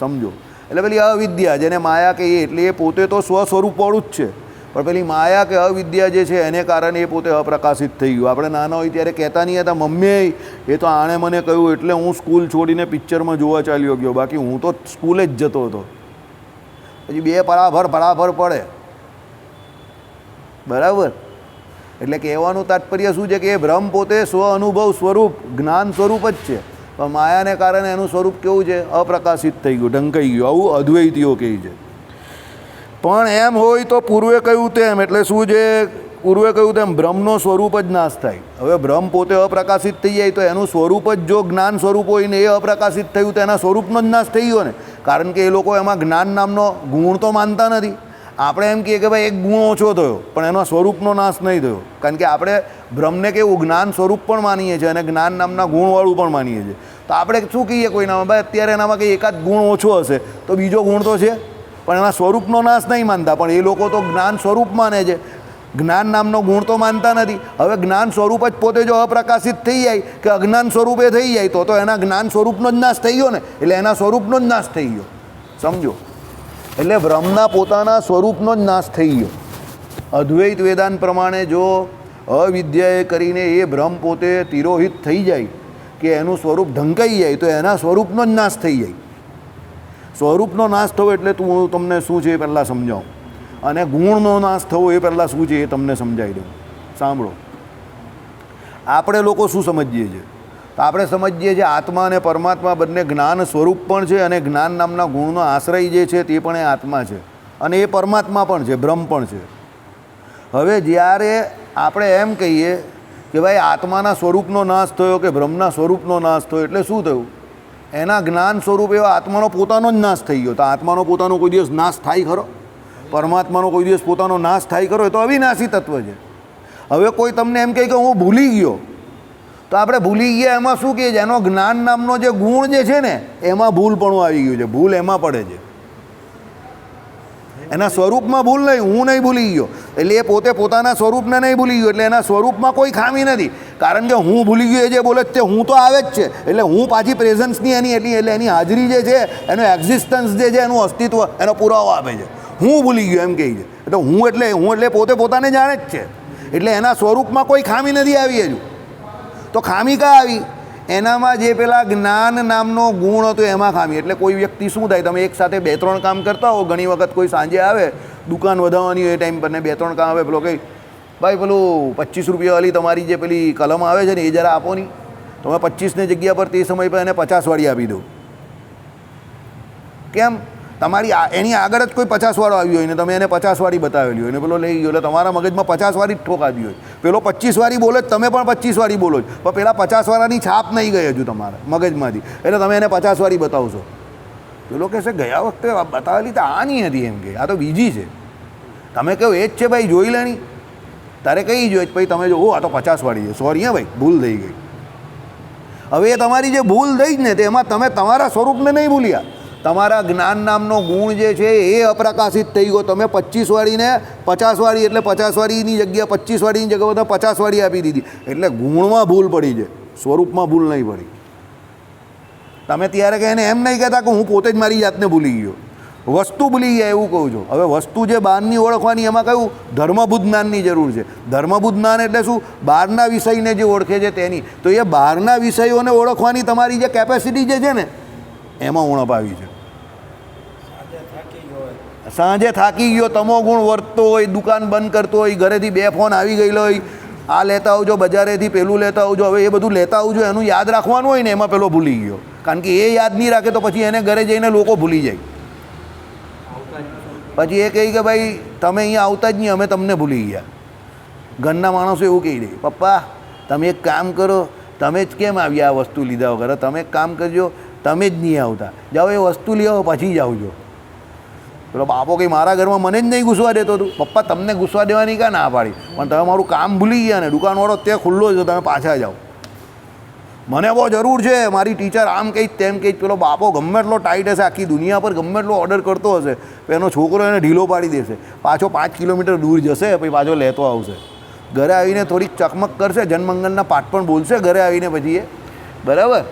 સમજો. એટલે પેલી અવિદ્યા જેને માયા કહીએ, એટલે એ પોતે તો સ્વ સ્વરૂપવાળું જ છે પણ પેલી માયા કે અવિદ્યા જે છે એને કારણે એ પોતે અપ્રકાશિત થઈ ગયું. આપણે નાના હોય ત્યારે કહેતા નહીં હતા, મમ્મી એ તો આણે મને કહ્યું એટલે હું સ્કૂલ છોડીને પિક્ચરમાં જોવા ચાલ્યો ગયો, બાકી હું તો સ્કૂલે જ જતો હતો. પછી બે ભરાભર પડે, બરાબર. એટલે કહેવાનું તાત્પર્ય શું છે કે એ બ્રહ્મ પોતે સ્વ અનુભવ સ્વરૂપ જ્ઞાન સ્વરૂપ જ છે, પણ માયાને કારણે એનું સ્વરૂપ કેવું છે? અપ્રકાશિત થઈ ગયું, ઢંકાઈ ગયું. આવું અદ્વૈતીઓ કહે છે. પણ એમ હોય તો પૂર્વે કહ્યું તેમ, એટલે શું છે? પૂર્વે કહ્યું તેમ બ્રહ્મનો સ્વરૂપ જ નાશ થાય. હવે બ્રહ્મ પોતે અપ્રકાશિત થઈ જાય તો એનું સ્વરૂપ જ જો જ્ઞાન સ્વરૂપ હોય ને એ અપ્રકાશિત થયું તો એના સ્વરૂપનો જ નાશ થઈ ગયો ને. કારણ કે એ લોકો એમાં જ્ઞાન નામનો ગુણ તો માનતા નથી. આપણે એમ કહીએ કે ભાઈ એક ગુણ ઓછો થયો, પણ એનો સ્વરૂપનો નાશ નહીં થયો. કારણ કે આપણે બ્રહ્મને કેવું જ્ઞાન સ્વરૂપ પણ માનીએ છીએ અને જ્ઞાન નામના ગુણવાળું પણ માનીએ છીએ. તો આપણે શું કહીએ કોઈનામાં, ભાઈ અત્યારે એનામાં કંઈ એકાદ ગુણ ઓછો હશે તો બીજો ગુણ તો છે, પણ એના સ્વરૂપનો નાશ નહીં માનતા. પણ એ લોકો તો જ્ઞાન સ્વરૂપ માને છે, જ્ઞાન નામનો ગુણ તો માનતા નથી. હવે જ્ઞાન સ્વરૂપ જ પોતે જો અપ્રકાશિત થઈ જાય કે અજ્ઞાન સ્વરૂપે થઈ જાય તો એના જ્ઞાન સ્વરૂપનો જ નાશ થઈ ગયો ને. એટલે એના સ્વરૂપનો જ નાશ થઈ ગયો, સમજો. એટલે બ્રહ્મના પોતાના સ્વરૂપનો જ નાશ થઈ ગયો. અદ્વૈત વેદાંત પ્રમાણે જો અવિદ્યાએ કરીને એ બ્રહ્મ પોતે તિરોહિત થઈ જાય કે એનું સ્વરૂપ ઢંકાઈ જાય તો એના સ્વરૂપનો જ નાશ થઈ જાય. સ્વરૂપનો નાશ થવો એટલે હું તમને શું છે એ પહેલાં સમજાવું, અને ગુણનો નાશ થવો એ પહેલાં શું છે એ તમને સમજાવી દઉં. સાંભળો, આપણે લોકો શું સમજીએ છીએ? તો આપણે સમજીએ છીએ આત્મા અને પરમાત્મા બંને જ્ઞાન સ્વરૂપ પણ છે, અને જ્ઞાન નામના ગુણનો આશ્રય જે છે તે પણ એ આત્મા છે, અને એ પરમાત્મા પણ છે, બ્રહ્મ પણ છે. હવે જ્યારે આપણે એમ કહીએ કે ભાઈ આત્માના સ્વરૂપનો નાશ થયો કે બ્રહ્મના સ્વરૂપનો નાશ થયો, એટલે શું થયું? એના જ્ઞાન સ્વરૂપ એવા આત્માનો પોતાનો જ નાશ થઈ ગયો. તો આત્માનો પોતાનો કોઈ દિવસ નાશ થાય ખરો? પરમાત્માનો કોઈ દિવસ પોતાનો નાશ થાય ખરો? એ તો અવિનાશી તત્વ છે. હવે કોઈ તમને એમ કહે કે હું ભૂલી ગયો, તો આપણે ભૂલી ગયા એમાં શું કહે છે? એનો જ્ઞાન નામનો જે ગુણ જે છે ને એમાં ભૂલપણું આવી ગયું છે, ભૂલ એમાં પડે છે. એના સ્વરૂપમાં ભૂલ નહીં, હું નહીં ભૂલી ગયો. એટલે એ પોતે પોતાના સ્વરૂપને નહીં ભૂલી ગયો, એટલે એના સ્વરૂપમાં કોઈ ખામી નથી. કારણ કે હું ભૂલી ગયો એ જે બોલે તે હું તો આવે જ છે. એટલે હું પાછી પ્રેઝન્સની એની એટલે એની હાજરી જે છે, એનો એક્ઝિસ્ટન્સ જે છે, એનું અસ્તિત્વ, એનો પુરાવો આપે છે. હું ભૂલી ગયો એમ કહે છે. એટલે હું એટલે પોતે પોતાને જાણે જ છે. એટલે એના સ્વરૂપમાં કોઈ ખામી નથી આવી હજુ. તો ખામી ક્યાં આવી? એનામાં જે પેલા જ્ઞાન નામનો ગુણ હતો એમાં ખામી. એટલે કોઈ વ્યક્તિ શું થાય, તમે એક સાથે 2-3 કામ કરતા હો, ઘણી વખત કોઈ સાંજે આવે દુકાન વધારવાની હોય એ ટાઈમ પર ને 2-3 કામ આવે, પેલો કંઈ ભાઈ પેલું 25 રૂપિયા વાળી તમારી જે પેલી કલમ આવે છે ને એ જરા આપો નહીં. તમે 25ની જગ્યા પર તે સમય પર એને 50 વાળી આપી દો. કેમ? તમારી એની આગળ જ કોઈ 50 વાળો આવ્યો હોય ને તમે એને 50 વાળી બતાવેલી હોય ને પેલો લઈ ગયો, એટલે તમારા મગજમાં 50 વાળી જ ઠોકાતી હોય. પેલો 25 વાળી બોલે જ, તમે પણ 25 વાળી બોલો જ, પણ પેલા 50 વાળાની છાપ નહીં ગઈ હજુ તમારા મગજમાંથી, એટલે તમે એને 50 વાળી બતાવશો. પેલો કહેશે ગયા વખતે બતાવેલી તો આ નહીં હતી, એમ કે આ તો બીજી છે. તમે કહો એ જ છે ભાઈ, જોઈ લેણી. તારે કઈ જોઈએ પછી તમે જો આ તો 50 વાળી છે, સોરી હા ભાઈ ભૂલ થઈ ગઈ. હવે એ તમારી જે ભૂલ થઈ જ ને તેમાં તમે તમારા સ્વરૂપને નહીં ભૂલ્યા, તમારા જ્ઞાન નામનો ગુણ જે છે એ અપ્રકાશિત થઈ ગયો. તમે 25 વાળીને 50 વાળી એટલે 50 વાળીની જગ્યા 25 વાળીની જગ્યા બધા 50 વાળી આપી દીધી. એટલે ગુણમાં ભૂલ પડી છે, સ્વરૂપમાં ભૂલ નહીં પડી. તમે ત્યારે કે એને એમ નહીં કહેતા કે હું પોતે જ મારી જાતને ભૂલી ગયો, વસ્તુ ભૂલી ગયા એવું કહું છું. હવે વસ્તુ જે બહારની ઓળખવાની એમાં કયું ધર્મભૂત જ્ઞાનની જરૂર છે. ધર્મભૂત જ્ઞાન એટલે શું? બહારના વિષયને જે ઓળખે છે તેની. તો એ બહારના વિષયોને ઓળખવાની તમારી જે કેપેસિટી જે છે ને એમાં ઉણપ આવી છે. સાંજે થાકી ગયો, તમો ગુણ વર્તતો હોય, દુકાન બંધ કરતો હોય, ઘરેથી 2 ફોન આવી ગયેલો હોય, આ લેતા આવજો, બજારેથી પેલું લેતા આવજો, હવે એ બધું લેતા આવજો, એનું યાદ રાખવાનું હોય ને એમાં પેલો ભૂલી ગયો. કારણ કે એ યાદ નહીં રાખે તો પછી એને ઘરે જઈને લોકો ભૂલી જાય. પછી એ કહે કે ભાઈ તમે અહીંયા આવતા જ નહીં, અમે તમને ભૂલી ગયા. ઘરના માણસો એવું કહી દે, પપ્પા તમે એક કામ કરો, તમે જ કેમ આવ્યા આ વસ્તુ લીધા વગર? તમે એક કામ કરજો, તમે જ નહીં આવતા, જાઓ એ વસ્તુ લઈ આવો પછી જ આવજો. પેલો બાપો કંઈ મારા ઘરમાં મને જ નહીં ઘૂસવા દેતો હતું. પપ્પા તમને ઘૂસવા દેવાની કાં ના પાડી? પણ તમે મારું કામ ભૂલી ગયા ને, દુકાનવાળો ત્યાં ખુલ્લો છે, તમે પાછા જાઓ. મને બહુ જરૂર છે, મારી ટીચર આમ કંઈ તેમ કંઈ. પેલો બાપો ગમે એટલો ટાઈટ હશે, આખી દુનિયા પર ગમે એટલો ઓર્ડર કરતો હશે, એનો છોકરો એને ઢીલો પાડી દેશે. પાછો 5 કિલોમીટર દૂર જશે, પછી પાછો લેતો આવશે. ઘરે આવીને થોડીક ચકમક કરશે, જનમંગલના પાઠ પણ બોલશે ઘરે આવીને પછી એ, બરાબર?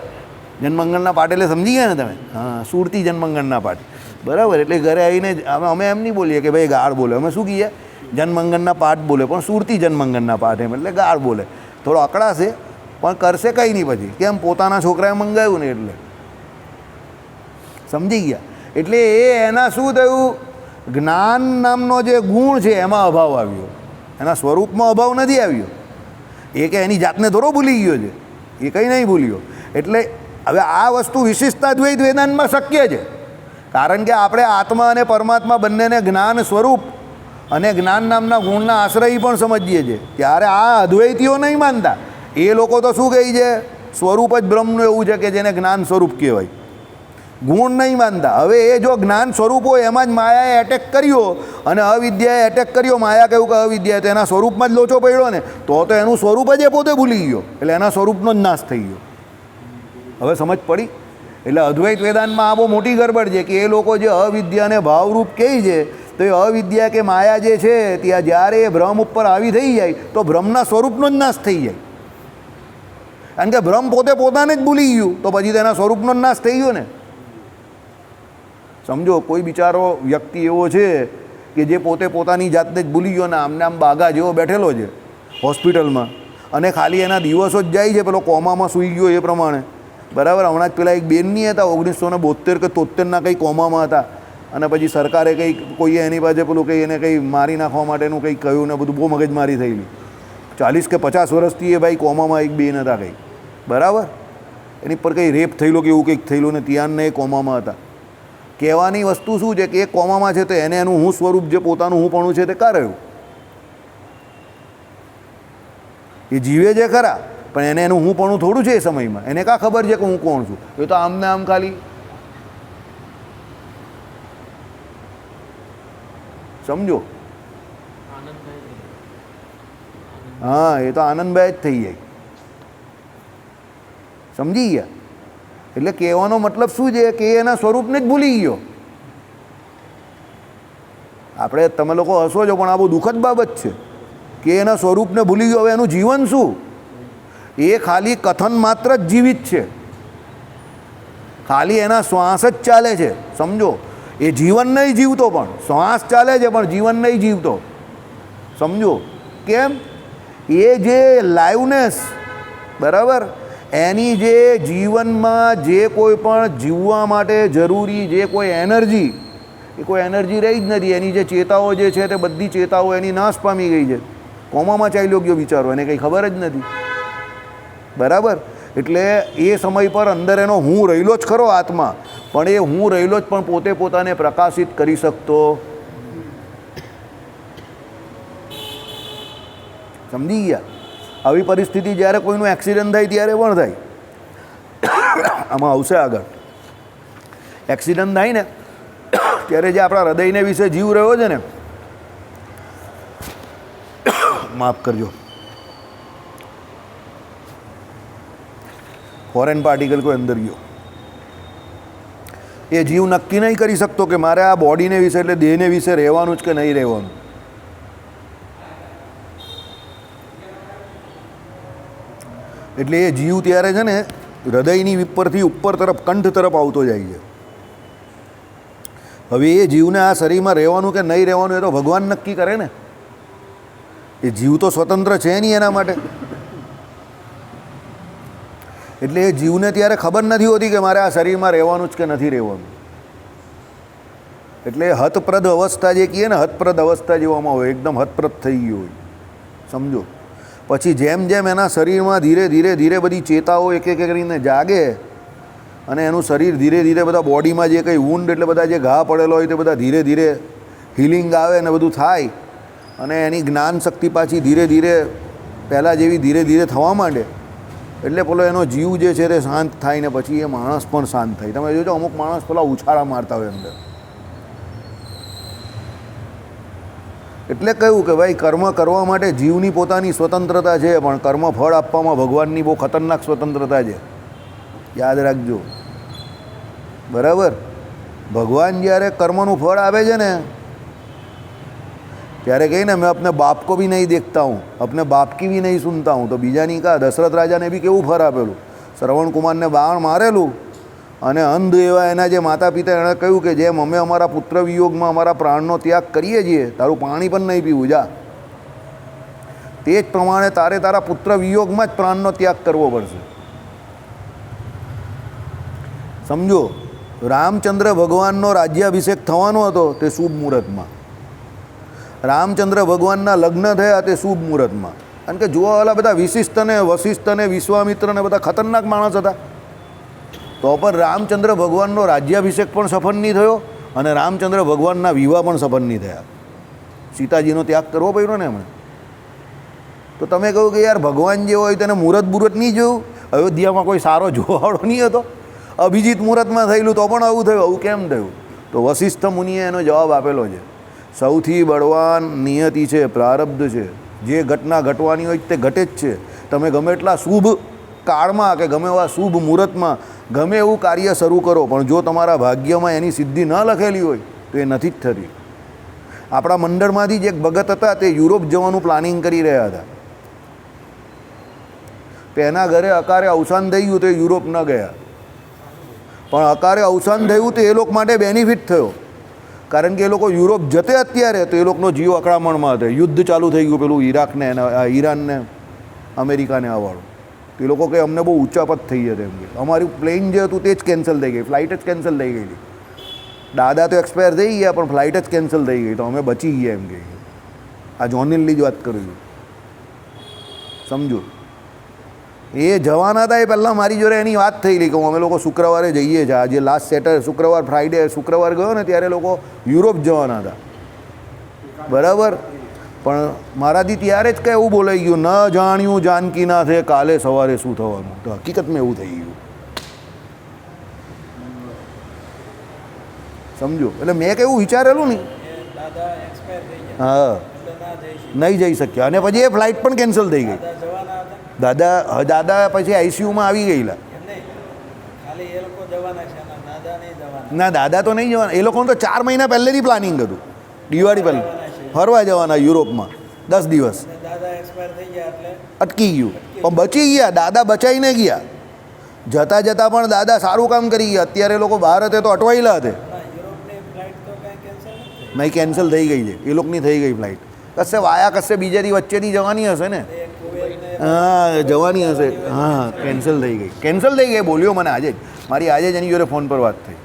જનમંગલના પાઠ એટલે સમજી ગયા ને તમે? હા, સુરતી જનમંગલના પાઠ, બરાબર? એટલે ઘરે આવીને અમે એમ નહીં બોલીએ કે ભાઈ ગાળ બોલે, અમે શું કહીએ જનમંગનના પાઠ બોલે, પણ સુરતી જનમંગનના પાઠ એમ, એટલે ગાળ બોલે, થોડો અકળાશે પણ કરશે કંઈ નહીં પછી, કેમ પોતાના છોકરાએ મંગાવ્યું ને એટલે. સમજી ગયા? એટલે એના શું થયું, જ્ઞાન નામનો જે ગુણ છે એમાં અભાવ આવ્યો, એના સ્વરૂપમાં અભાવ નથી આવ્યો. એ કે એની જાતને થોડો ભૂલી ગયો છે, એ કંઈ નહીં ભૂલ્યો. એટલે હવે આ વસ્તુ વિશિષ્ટા દ્વૈત વેદાંતમાં શક્ય છે, કારણ કે આપણે આત્મા અને પરમાત્મા બંનેને જ્ઞાન સ્વરૂપ અને જ્ઞાન નામના ગુણના આશ્રય પણ સમજીએ છીએ. ત્યારે આ અદ્વૈતીઓ નહીં માનતા, એ લોકો તો શું કહે છે, સ્વરૂપ જ બ્રહ્મનું એવું છે કે જેને જ્ઞાન સ્વરૂપ કહેવાય, ગુણ નહીં માનતા. હવે એ જો જ્ઞાન સ્વરૂપ હોય એમાં જ માયાએ એટેક કર્યો અને અવિદ્યાએ એટેક કર્યો, માયા કહ્યું કે અવિદ્યાએ, તો એના સ્વરૂપમાં જ લોચો પડ્યો ને, તો એનું સ્વરૂપ જ એ પોતે ભૂલી ગયો, એટલે એના સ્વરૂપનો જ નાશ થઈ ગયો. હવે સમજ પડી? એટલે અદ્વૈત વેદાંતમાં આ બહુ મોટી ગરબડ છે કે એ લોકો જે અવિદ્યાને ભાવરૂપ કહે છે, તો એ અવિદ્યા કે માયા જે છે ત્યાં જ્યારે એ બ્રહ્મ ઉપર આવી થઈ જાય તો બ્રહ્મના સ્વરૂપનો જ નાશ થઈ જાય. કારણ કે બ્રહ્મ પોતે પોતાને જ ભૂલી ગયું, તો પછી તેના સ્વરૂપનો જ નાશ થઈ ગયો ને. સમજો, કોઈ બિચારો વ્યક્તિ એવો છે કે જે પોતે પોતાની જાતને જ ભૂલી ગયો ને આમને આમ બાગા જેવો બેઠેલો છે હોસ્પિટલમાં, અને ખાલી એના દિવસો જ જાય છે, પેલો કોમામાં સૂઈ ગયો એ પ્રમાણે. બરાબર, હમણાં જ પેલા એક બેનની હતા 1972 કે 73ના કંઈ કોમામાં હતા, અને પછી સરકારે કંઈક કોઈએ એની પાસે પેલું કંઈ એને કંઈ મારી નાખવા માટેનું કંઈક કહ્યું ને બધું, બહુ મગજમારી થયેલી. 40 કે 50 વર્ષથી એ ભાઈ કોમામાં એક બેન હતા કંઈ, બરાબર, એની પર કંઈ રેપ થયેલો કે એવું કંઈક થયેલું ને ત્યાંને એ કોમામાં હતા. કહેવાની વસ્તુ શું છે કે એ કોમામાં છે તો એને એનું હું સ્વરૂપ જે પોતાનું હુંપણું છે તે કાં રહ્યું? એ જીવે છે ખરા, પણ એને એનું હુંપણું થોડું છે એ સમયમાં, એને કાં ખબર છે કે હું કોણ છું? એ તો આમને આમ ખાલી, સમજો, હા, એ તો આનંદભાઈ જ થઈ જાય. સમજી ગયા? એટલે કહેવાનો મતલબ શું છે કે એના સ્વરૂપને જ ભૂલી ગયો. આપણે તમે લોકો હસો છો પણ આ બહુ દુઃખદ બાબત છે કે એના સ્વરૂપને ભૂલી ગયો. હવે એનું જીવન શું? એ ખાલી કથન માત્ર જ જીવિત છે, ખાલી એના શ્વાસ જ ચાલે છે. સમજો, એ જીવન નહીં જીવતો, પણ શ્વાસ ચાલે છે પણ જીવન નહીં જીવતો. સમજો કેમ? એ જે લાઈવનેસ, બરાબર, એની જે જીવનમાં જે કોઈ પણ જીવવા માટે જરૂરી જે કોઈ એનર્જી, એ કોઈ એનર્જી રહી જ નથી. એની જે ચેતાઓ જે છે તે બધી ચેતાઓ એની નાશ પામી ગઈ છે. કોમામાં ચાલ્યો ગયો બિચારો, એને કંઈ ખબર જ નથી. બરાબર, એટલે એ સમય પર અંદર એનો હું રહેલો જ ખરો આત્મા, પણ એ હું રહેલો જ પણ પોતે પોતાને પ્રકાશિત કરી શકતો. સમજી ગયા? આવી પરિસ્થિતિ જ્યારે કોઈનું એક્સિડન્ટ થાય ત્યારે પણ થાય. આમાં આવશે આગળ. એક્સિડન્ટ થાય ને ત્યારે જે આપણા હૃદયને વિશે જીવ રહ્યો છે ને, માફ કરજો, ફોરેન પાર્ટિકલ કોઈ અંદર ગયો, એ જીવ નક્કી નહીં કરી શકતો કે મારે આ બોડીને વિશે એટલે દેહને વિશે રહેવાનું જ કે નહીં રહેવાનું. એટલે એ જીવ ત્યારે છે ને હૃદયની ઉપરથી ઉપર તરફ કંઠ તરફ આવતો જાય છે. હવે એ જીવને આ શરીરમાં રહેવાનું કે નહીં રહેવાનું એ તો ભગવાન નક્કી કરે ને. એ જીવ તો સ્વતંત્ર છે નહીં એના માટે. એટલે એ જીવને ત્યારે ખબર નથી હોતી કે મારે આ શરીરમાં રહેવાનું જ કે નથી રહેવાનું. એટલે હતપ્રદ અવસ્થા જે કહીએ ને, હતપ્રદ અવસ્થા જેવામાં હોય, એકદમ હતપ્રદ થઈ ગયું હોય. સમજો, પછી જેમ જેમ એના શરીરમાં ધીરે ધીરે ધીરે બધી ચેતાઓ એક એક કરીને જાગે અને એનું શરીર ધીરે ધીરે બધા બોડીમાં જે કંઈ વૂંડ એટલે બધા જે ઘા પડેલો હોય તે બધા ધીરે ધીરે હિલિંગ આવે અને બધું થાય, અને એની જ્ઞાન શક્તિ પાછી ધીરે ધીરે પહેલાં જેવી ધીરે ધીરે થવા માંડે. એટલે પેલો એનો જીવ જે છે તે શાંત થાય ને પછી એ માણસ પણ શાંત થાય. તમે જોજો અમુક માણસ પેલા ઉછાળા મારતા હોય અંદર. એટલે કહ્યું કે ભાઈ કર્મ કરવા માટે જીવની પોતાની સ્વતંત્રતા છે, પણ કર્મ ફળ આપવામાં ભગવાનની બહુ ખતરનાક સ્વતંત્રતા છે. યાદ રાખજો, બરાબર. ભગવાન જ્યારે કર્મનું ફળ આપે છે ને ત્યારે કહીને મેં अपने बाप को भी नहीं देखता हूँ, अपने बाप की भी नहीं सुनता हूँ. તો બીજાની કા દશરથ રાજાને બી કેવું ફળ આપેલું, શ્રવણ કુમારને બાણ મારેલું અને અંધ એવા એના જે માતા પિતા એણે કહ્યું કે જેમ અમે અમારા પુત્ર વિયોગમાં અમારા પ્રાણનો ત્યાગ કરીએ છીએ, તારું પાણી પણ નહીં પીવું, જા. તે જ પ્રમાણે તારે તારા પુત્ર વિયોગમાં જ પ્રાણનો ત્યાગ કરવો પડશે. સમજો, રામચંદ્ર ભગવાનનો રાજ્યાભિષેક થવાનો હતો તે શુભ મુહૂર્તમાં. રામચંદ્ર ભગવાનના લગ્ન થયા તે શુભ મુહૂર્તમાં. કારણ કે જોવાવાળા બધા વિશિષ્ટ ને વશિષ્ઠ ને વિશ્વામિત્ર ને બધા ખતરનાક માણસ હતા. તો પણ રામચંદ્ર ભગવાનનો રાજ્યાભિષેક પણ સફળ નહીં થયો અને રામચંદ્ર ભગવાનના વિવાહ પણ સફળ નહીં થયા. સીતાજીનો ત્યાગ કરવો પડ્યો ને એમણે. તો તમે કહ્યું કે યાર ભગવાન જે હોય તેને મુહૂર્ત બુહૂર્ત નહીં જોયું? અયોધ્યામાં કોઈ સારો જોવાવાળો નહીં હતો? અભિજીત મુહૂર્તમાં થયેલું તો પણ આવું થયું, આવું કેમ થયું? તો વશિષ્ઠ મુનિએ એનો જવાબ આપેલો છે. સૌથી બળવાન નિયતિ છે, પ્રારબ્ધ છે. જે ઘટના ઘટવાની હોય તે ઘટે જ છે. તમે ગમે એટલા શુભ કાળમાં કે ગમે એવા શુભ મુહૂર્તમાં ગમે એવું કાર્ય શરૂ કરો, પણ જો તમારા ભાગ્યમાં એની સિદ્ધિ ન લખેલી હોય તો એ નથી જ થતી. આપણા મંડળમાંથી જ એક ભગત હતા, તે યુરોપ જવાનું પ્લાનિંગ કરી રહ્યા હતા. તેના ઘરે અકારે અવસાન થઈ ગયું તો એ યુરોપ ન ગયા. પણ અકારે અવસાન થયું તો એ લોકો માટે બેનિફિટ થયો, કારણ કે એ લોકો યુરોપ જતે અત્યારે તો એ લોકોનો જીવ અકળામણમાં હતો. યુદ્ધ ચાલુ થઈ ગયું પેલું ઈરાકને ઈરાનને અમેરિકાને આવવાનું. તો એ લોકો કે અમને બહુ ઊંચાપત થઈ હતી એમ કે અમારું પ્લેન જે હતું તે જ કેન્સલ થઈ ગઈ, ફ્લાઇટ જ કેન્સલ થઈ ગયેલી. દાદા તો એક્સપાયર થઈ ગયા પણ ફ્લાઇટ જ કેન્સલ થઈ ગઈ, તો અમે બચી ગયા એમ કે. આ જોનિલની જ વાત કરું છું, સમજો. એ જવાના હતા એ પહેલાં મારી જોડે એની વાત થયેલી કે અમે લોકો શુક્રવારે જઈએ છીએ. આજે લાસ્ટ શુક્રવાર શુક્રવાર ગયો ને ત્યારે લોકો યુરોપ જવાના હતા, બરાબર. પણ મારાથી ત્યારે જ કંઈ એવું બોલાઈ ગયું, ન જાણ્યું જાનકી ના થે કાલે સવારે શું થવાનું. તો હકીકતમાં એવું થઈ ગયું, સમજો. એટલે મેં કેવું વિચારેલું નહીં, હા નહીં જઈ શક્યા. અને પછી એ ફ્લાઇટ પણ કેન્સલ થઈ ગઈ. દાદા પછી આઈસીયુમાં આવી ગયેલા. ના, દાદા તો નહીં જવાના. એ લોકોનું તો 4 મહિના પહેલેથી પ્લાનિંગ હતું, દિવાળી પહેલાં ફરવા જવાના યુરોપમાં 10 દિવસ. અટકી ગયું પણ બચી ગયા. દાદા બચાવીને ગયા. જતાં જતાં પણ દાદા સારું કામ કરી ગયા. અત્યારે લોકો બહાર હતા તો અટવાયેલા હતા. નહીં, કેન્સલ થઈ ગઈ છે એ લોકોની. થઈ ગઈ ફ્લાઇટ કશે વાયા કશે બીજાથી વચ્ચેથી જવાની હશે ને. હા, જવાની હશે. હા, કેન્સલ થઈ ગઈ. કેન્સલ થઈ ગઈ બોલ્યો મને આજે જ. મારી આજે જ એની જોડે ફોન પર વાત થઈ.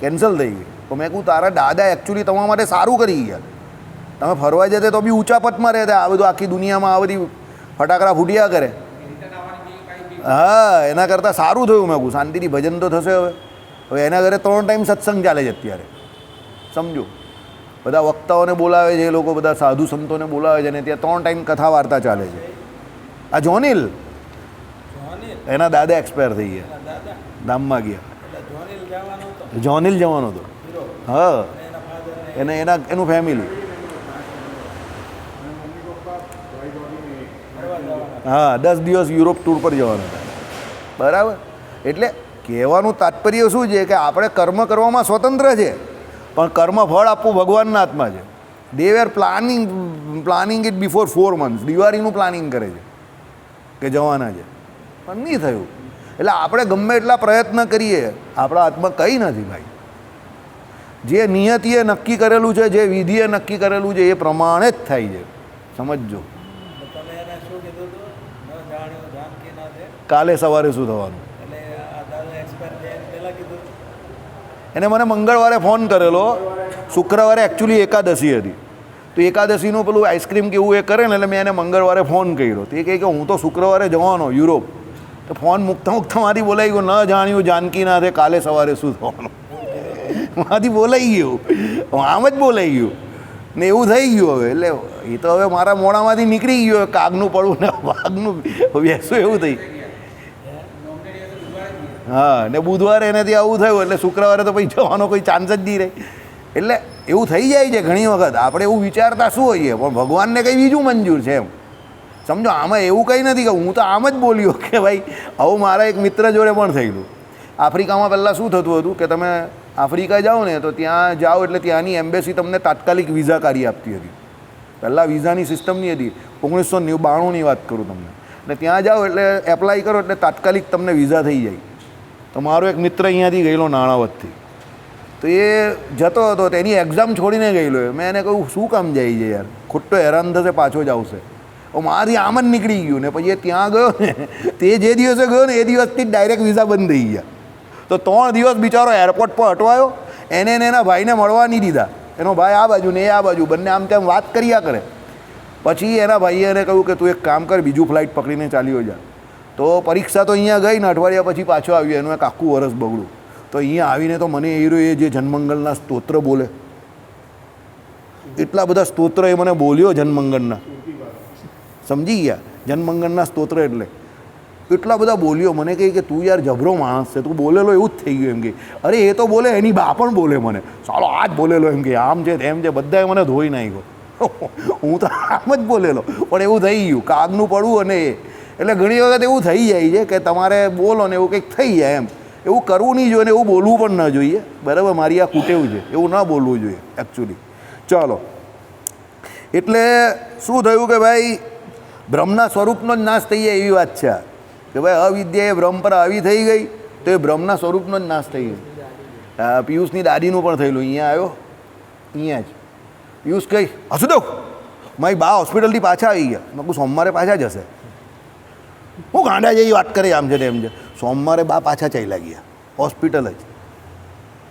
કેન્સલ થઈ ગઈ. તો મેં કહું તારા દાદા એકચ્યુઅલી તમારા માટે સારું કરી ગયા. તમે ફરવા જતે તો બી ઊંચા પથમાં રહેતા. આ બધું આખી દુનિયામાં આ બધી ફટાકડા ફૂટ્યા કરે. હા, એના કરતાં સારું થયું. મેં કહું શાંતિથી ભજન તો થશે. હવે એના ઘરે 3 ટાઈમ સત્સંગ ચાલે છે અત્યારે, સમજો. બધા વક્તાઓને બોલાવે છે એ લોકો, બધા સાધુ સંતોને બોલાવે છે અને ત્યાં 3 ટાઈમ કથા વાર્તા ચાલે છે. આ જોનિલ, એના દાદા એક્સપાયર થઈ ગયા, ધામમાં ગયા. જોનિલ જવાનો હતો. હા, એનું ફેમિલી. હા, 10 દિવસ યુરોપ ટૂર પર જવાના હતા, બરાબર. એટલે કહેવાનું તાત્પર્ય શું છે કે આપણે કર્મ કરવામાં સ્વતંત્ર છે, પણ કર્મ ફળ આપવું ભગવાનના હાથમાં છે. They were planning it before 4 months. દિવાળીનું પ્લાનિંગ કરે છે કે જવાના છે, પણ નહીં થયું. એટલે આપણે ગમે એટલા પ્રયત્ન કરીએ, આપણા હાથમાં કંઈ નથી ભાઈ. જે નિયતિએ નક્કી કરેલું છે, જે વિધિએ નક્કી કરેલું છે એ પ્રમાણે જ થાય છે, સમજજો. કાલે સવારે શું થવાનું? એને મને મંગળવારે ફોન કરેલો. શુક્રવારે એકચ્યુઅલી એકાદશી હતી, તો એકાદશીનું પેલું આઈસ્ક્રીમ કે એવું એ કરે ને, એટલે મેં એને મંગળવારે ફોન કર્યો. તો એ કહે કે હું તો શુક્રવારે જવાનો યુરોપ. તો ફોન મૂકતા મૂકતા મારી બોલાઈ ગયું, ન જાણ્યું જાનકી ના થે કાલે સવારે શું થવાનું. મારાથી બોલાઈ ગયું, આમ જ બોલાઈ ગયું ને એવું થઈ ગયું. હવે એટલે એ તો હવે મારા મોડામાંથી નીકળી ગયો, કાગનું પડવું ને વાઘનું બેસું એવું થઈ. હા, ને બુધવારે એનાથી આવું થયું એટલે શુક્રવારે તો પછી જવાનો કોઈ ચાન્સ જ નહીં રહે. એટલે એવું થઈ જાય છે ઘણી વખત. આપણે એવું વિચારતા શું હોઈએ, પણ ભગવાનને કંઈ બીજું મંજૂર છે એમ, સમજો. આમાં એવું કંઈ નથી કે હું તો આમ જ બોલ્યો કે ભાઈ આવું મારા એક મિત્ર જોડે પણ થયેલું. આફ્રિકામાં પહેલાં શું થતું હતું કે તમે આફ્રિકા જાઓ ને તો ત્યાં જાઓ એટલે ત્યાંની એમ્બેસી તમને તાત્કાલિક વિઝા કાઢી આપતી હતી. પહેલાં વિઝાની સિસ્ટમ નહીં હતી, 1992ની વાત કરું તમને. એટલે ત્યાં જાઓ એટલે એપ્લાય કરો એટલે તાત્કાલિક તમને વિઝા થઈ જાય. તો મારો એક મિત્ર અહીંયાથી ગયેલો નાણાવતથી, તો એ જતો હતો, તો એની એક્ઝામ છોડીને ગયેલો. મેં એને કહ્યું શું કામ જાય છે યાર, ખોટો હેરાન થશે, પાછો જ આવશે. મારાથી આમ જ નીકળી ગયું ને પછી એ ત્યાં ગયો ને, તે જે દિવસે ગયો ને એ દિવસથી જ ડાયરેક્ટ વિઝા બંધ થઈ ગયા. તો 3 દિવસ બિચારો એરપોર્ટ પર અટવાયો. એને એના ભાઈને મળવા નહીં દીધા. એનો ભાઈ આ બાજુ ને એ આ બાજુ, બંને આમ તેમ વાત કર્યા કરે. પછી એના ભાઈએ એને કહ્યું કે તું એક કામ કર, બીજું ફ્લાઇટ પકડીને ચાલ્યો જા. તો પરીક્ષા તો અહીંયા ગઈ ને, અઠવાડિયા પછી પાછો આવ્યો, એનું એક આખું વરસ બગડું. તો અહીંયા આવીને તો મને એ જે જનમંગલના સ્તોત્ર બોલે, એટલા બધા સ્તોત્ર એ મને બોલ્યો જનમંગલના, સમજી ગયા? જનમંગલના સ્તોત્ર એટલે એટલા બધા બોલ્યો. મને કહે કે તું યાર જબરો માણસ છે, તું બોલેલો એવું જ થઈ ગયું. એમ કે અરે એ તો બોલે, એની બા પણ બોલે મને, સાલો આ જ બોલેલો, એમ કે આમ છે તેમ છે, બધાએ મને ધોઈ નાખ્યો. હું તો આમ જ બોલેલો, પણ એવું થઈ ગયું કાગનું પડવું. અને એટલે ઘણી વખત એવું થઈ જાય છે કે તમારે બોલો ને એવું કંઈક થઈ જાય. એમ એવું કરવું નહીં જોઈએ ને એવું બોલવું પણ ન જોઈએ. બરાબર, મારી આ કુટેવ છે, એવું ન બોલવું જોઈએ એકચ્યુઅલી. ચાલો, એટલે શું થયું કે ભાઈ બ્રહ્મના સ્વરૂપનો જ નાશ થઈ જાય એવી વાત છે કે ભાઈ અવિદ્યા એ બ્રહ્મ પર આવી થઈ ગઈ તો એ બ્રહ્મના સ્વરૂપનો જ નાશ થઈ ગયો. પિયુષની દાદીનું પણ થયેલું. અહીંયા આવ્યો, અહીંયા જ પિયુષ કહી હસુદેવ મારી બા હોસ્પિટલથી પાછા આવી ગયા. મેં કહું સોમવારે પાછા જશે. હું ગાંડા જેવી વાત કરે, આમ છે તેમ છે. સોમવારે બા પાછા ચાલ્યા ગયા હોસ્પિટલ જ.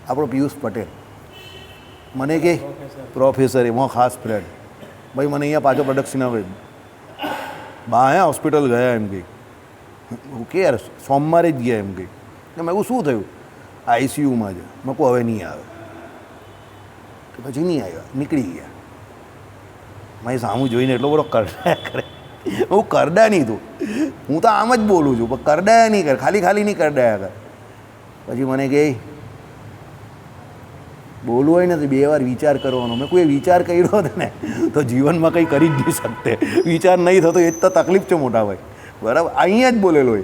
આપણો પિયુષ પટેલ મને કહે પ્રોફેસર, એમાં ખાસ ફ્રેન્ડ, ભાઈ મને અહીંયા પાછો પ્રદક્ષિણા હોય. બા હે હોસ્પિટલ ગયા એમ કહી. કે યાર સોમવારે જ ગયા એમ કહી. મેં કહું શું થયું? આઈસીયુમાં છે. મેં કહું હવે નહીં આવે. પછી નહીં આવ્યા, નીકળી ગયા. મારી સામું જોઈને એટલો બધો કરડાયા કરે. હું કરડા નહીં તું, હું તો આમ જ બોલું છું, પણ કરડાયા નહીં કર, ખાલી ખાલી નહીં કરડાયા કર. પછી મને કહે બોલવું હોય ને તો 2 વાર વિચાર કરવાનો. મેં કોઈ વિચાર કર્યો હતો ને તો જીવનમાં કંઈ કરી જ નહીં શકતે. વિચાર નહીં થતો એ જ તો તકલીફ છે મોટા ભાઈ. બરાબર, અહીંયા જ બોલેલો એ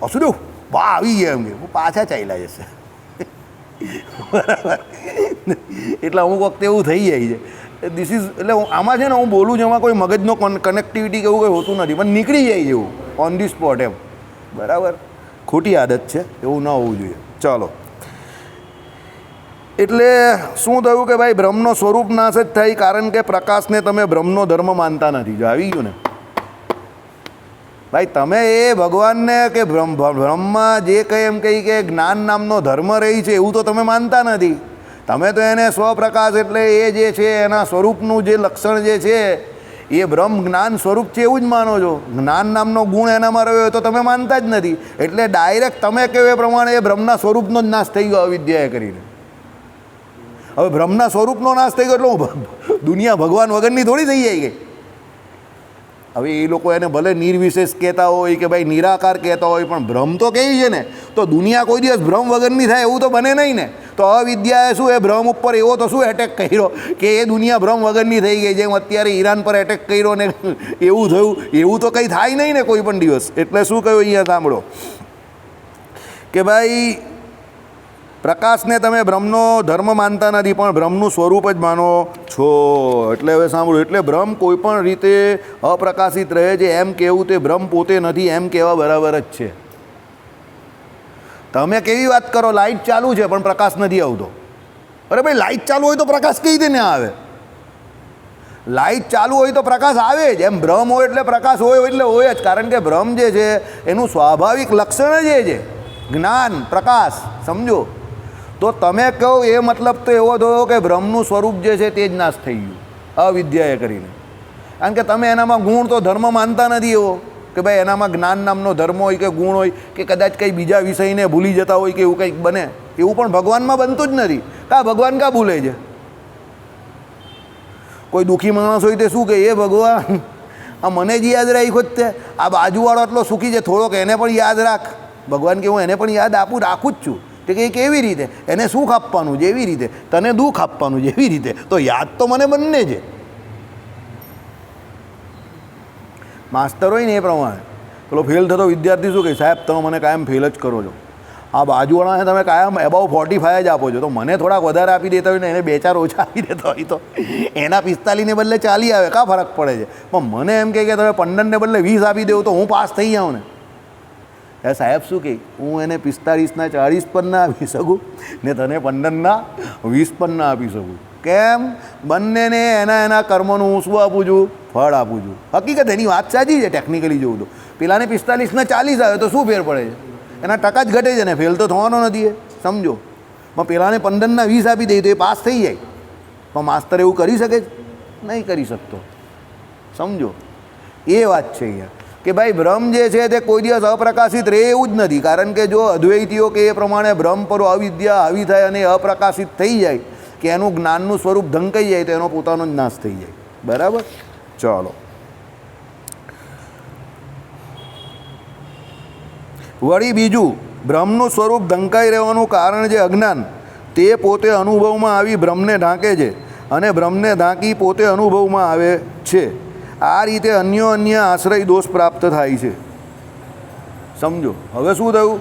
હસુદેવ બા આવી ગયા એમ કે હું પાછા ચાલ્યા જશે. બરાબર, એટલે અમુક વખતે એવું થઈ જાય છે. ધીસ ઇઝ એટલે આમાં છે ને હું બોલું છું, એમાં કોઈ મગજનો કનેક્ટિવિટી કે એવું કંઈ હોતું નથી, પણ નીકળી જાય છે એવું ઓન ધી સ્પોટ એમ. બરાબર, ખોટી આદત છે, એવું ન હોવું જોઈએ. ચાલો, એટલે શું થયું કે ભાઈ બ્રહ્મનો સ્વરૂપ નાશ જ થાય, કારણ કે પ્રકાશને તમે બ્રહ્મનો ધર્મ માનતા નથી. જો આવી ગયું ને ભાઈ, તમે એ ભગવાનને કે બ્રહ્મમાં જે કંઈ એમ કહી કે જ્ઞાન નામનો ધર્મ રહી છે એવું તો તમે માનતા નથી. તમે તો એને સ્વપ્રકાશ એટલે એ જે છે એના સ્વરૂપનું જે લક્ષણ જે છે એ બ્રહ્મ જ્ઞાન સ્વરૂપ છે એવું જ માનો છો. જ્ઞાન નામનો ગુણ એનામાં રહ્યો હોય તો તમે માનતા જ નથી. એટલે ડાયરેક્ટ તમે કહ્યું એ પ્રમાણે એ બ્રહ્મના સ્વરૂપનો જ નાશ થઈ ગયો અવિદ્યાએ કરીને. હવે બ્રહ્મના સ્વરૂપનો નાશ થઈ ગયો એટલે દુનિયા ભગવાન વગરની થોડી થઈ જાય ગઈ. હવે એ લોકો એને ભલે નિર્વિશેષ કહેતા હોય કે ભાઈ નિરાકાર કહેતા હોય, પણ ભ્રમ તો કેવી છે ને, તો દુનિયા કોઈ દિવસ ભ્રમ વગરની થાય એવું તો બને નહીં ને. તો અવિદ્યાએ શું એ ભ્રમ ઉપર એવો તો શું એટેક કર્યો કે એ દુનિયા ભ્રમ વગરની થઈ ગઈ. જેમ અત્યારે ઈરાન પર એટેક કર્યો ને એવું થયું, એવું તો કંઈ થાય નહીં ને કોઈ પણ દિવસ. એટલે શું કહ્યું અહીંયા સાંભળો કે ભાઈ પ્રકાશને તમે બ્રહ્મનો ધર્મ માનતા નથી, પણ બ્રહ્મનું સ્વરૂપ જ માનો છો. એટલે હવે સાંભળો, એટલે બ્રહ્મ કોઈ પણ રીતે અપ્રકાશિત રહે છે એમ કહેવું તે બ્રહ્મ પોતે નથી એમ કહેવા બરાબર જ છે. તમે કેવી વાત કરો, લાઇટ ચાલુ છે પણ પ્રકાશ નથી આવતો. અરે ભાઈ લાઇટ ચાલુ હોય તો પ્રકાશ કઈ રીતે ના આવે? લાઇટ ચાલુ હોય તો પ્રકાશ આવે જ. એમ બ્રહ્મ હોય એટલે પ્રકાશ હોય એટલે હોય જ, કારણ કે બ્રહ્મ જે છે એનું સ્વાભાવિક લક્ષણ જ એ છે જ્ઞાન પ્રકાશ. સમજો તો તમે કહો એ મતલબ તો એવો થયો કે બ્રહ્મનું સ્વરૂપ જે છે તે જ નાશ થઈ ગયું અવિદ્યાએ કરીને. કારણ કે તમે એનામાં ગુણ તો ધર્મ માનતા નથી એવો કે ભાઈ એનામાં જ્ઞાન નામનો ધર્મ હોય કે ગુણ હોય કે કદાચ કંઈ બીજા વિષયને ભૂલી જતા હોય કે એવું કંઈક બને. એવું પણ ભગવાનમાં બનતું જ નથી. ભગવાન કાં ભૂલે છે? કોઈ દુઃખી માણસ હોય તે શું કહે, એ ભગવાન આ મને જ યાદ રાખ્યો જ તે, આ બાજુવાળો એટલો સુખી છે થોડોક એને પણ યાદ રાખ. ભગવાન કે હું એને પણ યાદ રાખું જ છું. તે કે કેવી રીતે? એને સુખ આપવાનું જેવી રીતે, તને દુઃખ આપવાનું જેવી રીતે, તો યાદ તો મને બંને છે. માસ્તર હોય ને એ પ્રમાણે પેલો ફેલ થતો વિદ્યાર્થી શું કહે, સાહેબ તમે મને કાયમ ફેલ જ કરો છો, આ બાજુવાળાને તમે કાયમ એબાઉ 45 જ આપો છો, તો મને થોડાક વધારે આપી દેતા હોય ને એને 2-4 ઓછા આપી દેતા હોય તો એના 45 ને બદલે 40 આવે, કાં ફરક પડે છે? પણ મને એમ કહે કે તમે 15 ને બદલે 20 આપી દેવું તો હું પાસ થઈ જાઉં ને. એ સાહેબ શું કહે, હું એને 45ના 40 પણ ના આપી શકું ને તને 15ના 20 પણ ના આપી શકું. કેમ? બંનેને એના એના કર્મોનું હું શું આપું છું? ફળ આપું છું. હકીકત એની વાત સાચી છે ટેકનિકલી જોઉં તો. પેલાને 45ના 40 આવે તો શું ફેર પડે છે? એના ટકા જ ઘટે છે ને, ફેલ તો થવાનો નથી એ, સમજો. પણ પેલાને 15ના 20 આપી દઈએ તો એ પાસ થઈ જાય. પણ માસ્તર એવું કરી શકે જ નહીં, કરી શકતો, સમજો. એ વાત છે અહીંયા કે ભાઈ બ્રહ્મ જે છે તે કોઈ દિવસ અપ્રકાશિત રહે એવું જ નથી. કારણ કે જો અદ્વૈતીઓ કે એ પ્રમાણે બ્રહ્મ પર અવિદ્યા હાવી થાય અને અપ્રકાશિત થઈ જાય કે એનું જ્ઞાનનું સ્વરૂપ ઢંકાઈ જાય તો એનો પોતાનો જ નાશ થઈ જાય. બરાબર? ચાલો, વળી બીજું, બ્રહ્મનું સ્વરૂપ ઢંકાઈ રહેવાનું કારણ જે અજ્ઞાન તે પોતે અનુભવમાં આવી બ્રહ્મને ઢાંકે છે અને બ્રહ્મને ઢાંકી પોતે અનુભવમાં આવે છે. આ રીતે અન્ય આશ્રય દોષ પ્રાપ્ત થાય છે. સમજો. હવે શું થયું?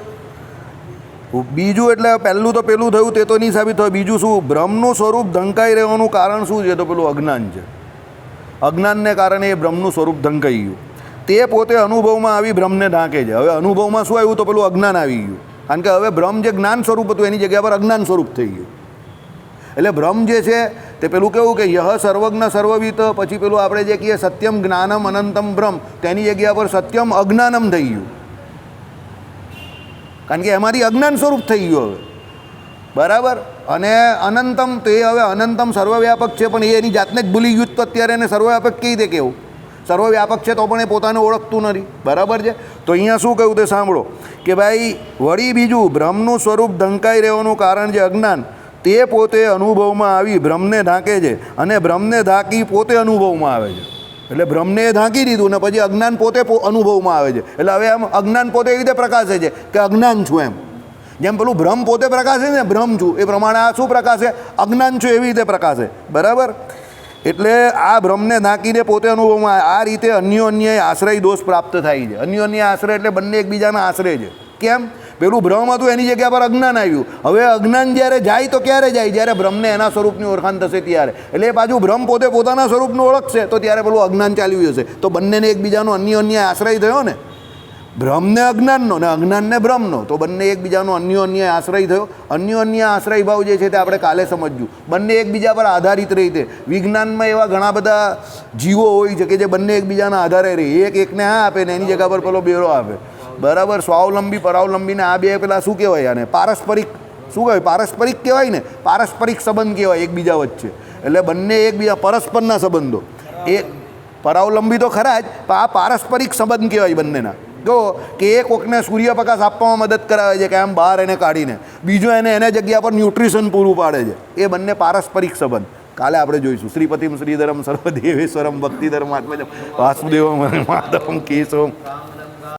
બીજું એટલે પહેલું તો પેલું થયું તે તો નહીં સાબિત થયું. બીજું શું? બ્રહ્મનું સ્વરૂપ ઢંકાઈ રહેવાનું કારણ શું છે? તો પેલું અજ્ઞાન છે. અજ્ઞાનને કારણે એ બ્રહ્મનું સ્વરૂપ ઢંકાઈ ગયું. તે પોતે અનુભવમાં આવી બ્રહ્મને ઢાંકે છે. હવે અનુભવમાં શું આવ્યું? તો પેલું અજ્ઞાન આવી ગયું. કારણ કે હવે બ્રહ્મ જે જ્ઞાન સ્વરૂપ હતું એની જગ્યા પર અજ્ઞાન સ્વરૂપ થઈ ગયું. એટલે બ્રહ્મ જે છે તે પેલું કેવું કે યહ સર્વજ્ઞ સર્વવિત, પછી પેલું આપણે જે કહીએ સત્યમ જ્ઞાનમ અનંતમ બ્રહ્મ, તેની જગ્યા પર સત્યમ અજ્ઞાનમ થઈ ગયું. કારણ કે એમાંથી અજ્ઞાન સ્વરૂપ થઈ ગયું હવે. બરાબર? અને અનંતમ તો એ હવે અનંતમ સર્વવ્યાપક છે પણ એ એની જાતને જ ભૂલી ગયું. તો અત્યારે એને સર્વવ્યાપક કઈ રીતે કેવું? સર્વવ્યાપક છે તો પણ એ પોતાને ઓળખતું નથી. બરાબર છે? તો અહીંયા શું કહ્યું તે સાંભળો કે ભાઈ વળી બીજું, બ્રહ્મનું સ્વરૂપ ઢંકાઈ રહેવાનું કારણ જે અજ્ઞાન તે પોતે અનુભવમાં આવી બ્રહ્મને ઢાંકે છે અને બ્રહ્મને ઢાંકી પોતે અનુભવમાં આવે છે. એટલે બ્રહ્મને એ ઢાંકી દીધું ને પછી અજ્ઞાન પોતે અનુભવમાં આવે છે. એટલે હવે આમ અજ્ઞાન પોતે એવી રીતે પ્રકાશે છે કે અજ્ઞાન છું એમ. જેમ પેલું બ્રહ્મ પોતે પ્રકાશે ને બ્રહ્મ છું, એ પ્રમાણે આ શું પ્રકાશે? અજ્ઞાન છું એવી રીતે પ્રકાશે. બરાબર? એટલે આ બ્રહ્મને ઢાંકીને પોતે અનુભવમાં આ રીતે અન્ય આશ્રય દોષ પ્રાપ્ત થાય છે. અન્ય આશ્રય એટલે બંને એકબીજાના આશ્રય છે. કેમ? પેલું બ્રહ્મ હતું એની જગ્યા પર અજ્ઞાન આવ્યું. હવે અજ્ઞાન જ્યારે જાય તો ક્યારે જાય? જ્યારે બ્રહ્મને એના સ્વરૂપની ઓળખાણ થશે ત્યારે. એટલે એ પાછું બ્રહ્મ પોતે પોતાના સ્વરૂપનું ઓળખશે તો ત્યારે પેલું અજ્ઞાન ચાલ્યું જશે. તો બંનેને એકબીજાનો અન્ય આશ્રય થયો ને, બ્રહ્મને અજ્ઞાનનો ને અજ્ઞાનને બ્રહ્મનો. તો બંને એકબીજાનો અન્ય આશ્રય થયો. અન્ય આશ્રય ભાવ જે છે તે આપણે કાલે સમજ્યું. બંને એકબીજા પર આધારિત રીતે વિજ્ઞાનમાં એવા ઘણા બધા જીવો હોય છે કે જે બંને એકબીજાના આધારે રહે. એક એકને આ આપે ને એની જગ્યા પર પેલો બેરો આપે. બરાબર? સ્વાવલંબી પરાવલંબીને આ બે પેલા શું કહેવાય? આને પારસ્પરિક શું કહેવાય? પારસ્પરિક કહેવાય ને, પારસ્પરિક સંબંધ કહેવાય એકબીજા વચ્ચે. એટલે બંને એકબીજા પરસ્પરના સંબંધો. એ પરાવલંબી તો ખરા જ, પણ આ પારસ્પરિક સંબંધ કહેવાય બંનેના. જો કે એક કોકને સૂર્યપ્રકાશ આપવામાં મદદ કરાવે છે કે આમ બહાર એને કાઢીને, બીજો એને જગ્યા પર ન્યુટ્રિશન પૂરું પાડે છે. એ બંને પારસ્પરિક સંબંધ કાલે આપણે જોઈશું. શ્રીપતિમ શ્રીધરમ સર્વદેવેશ્વરમ ભક્તિધર્માત્મજમ વાસુદેવમ માધવમ કેશવમ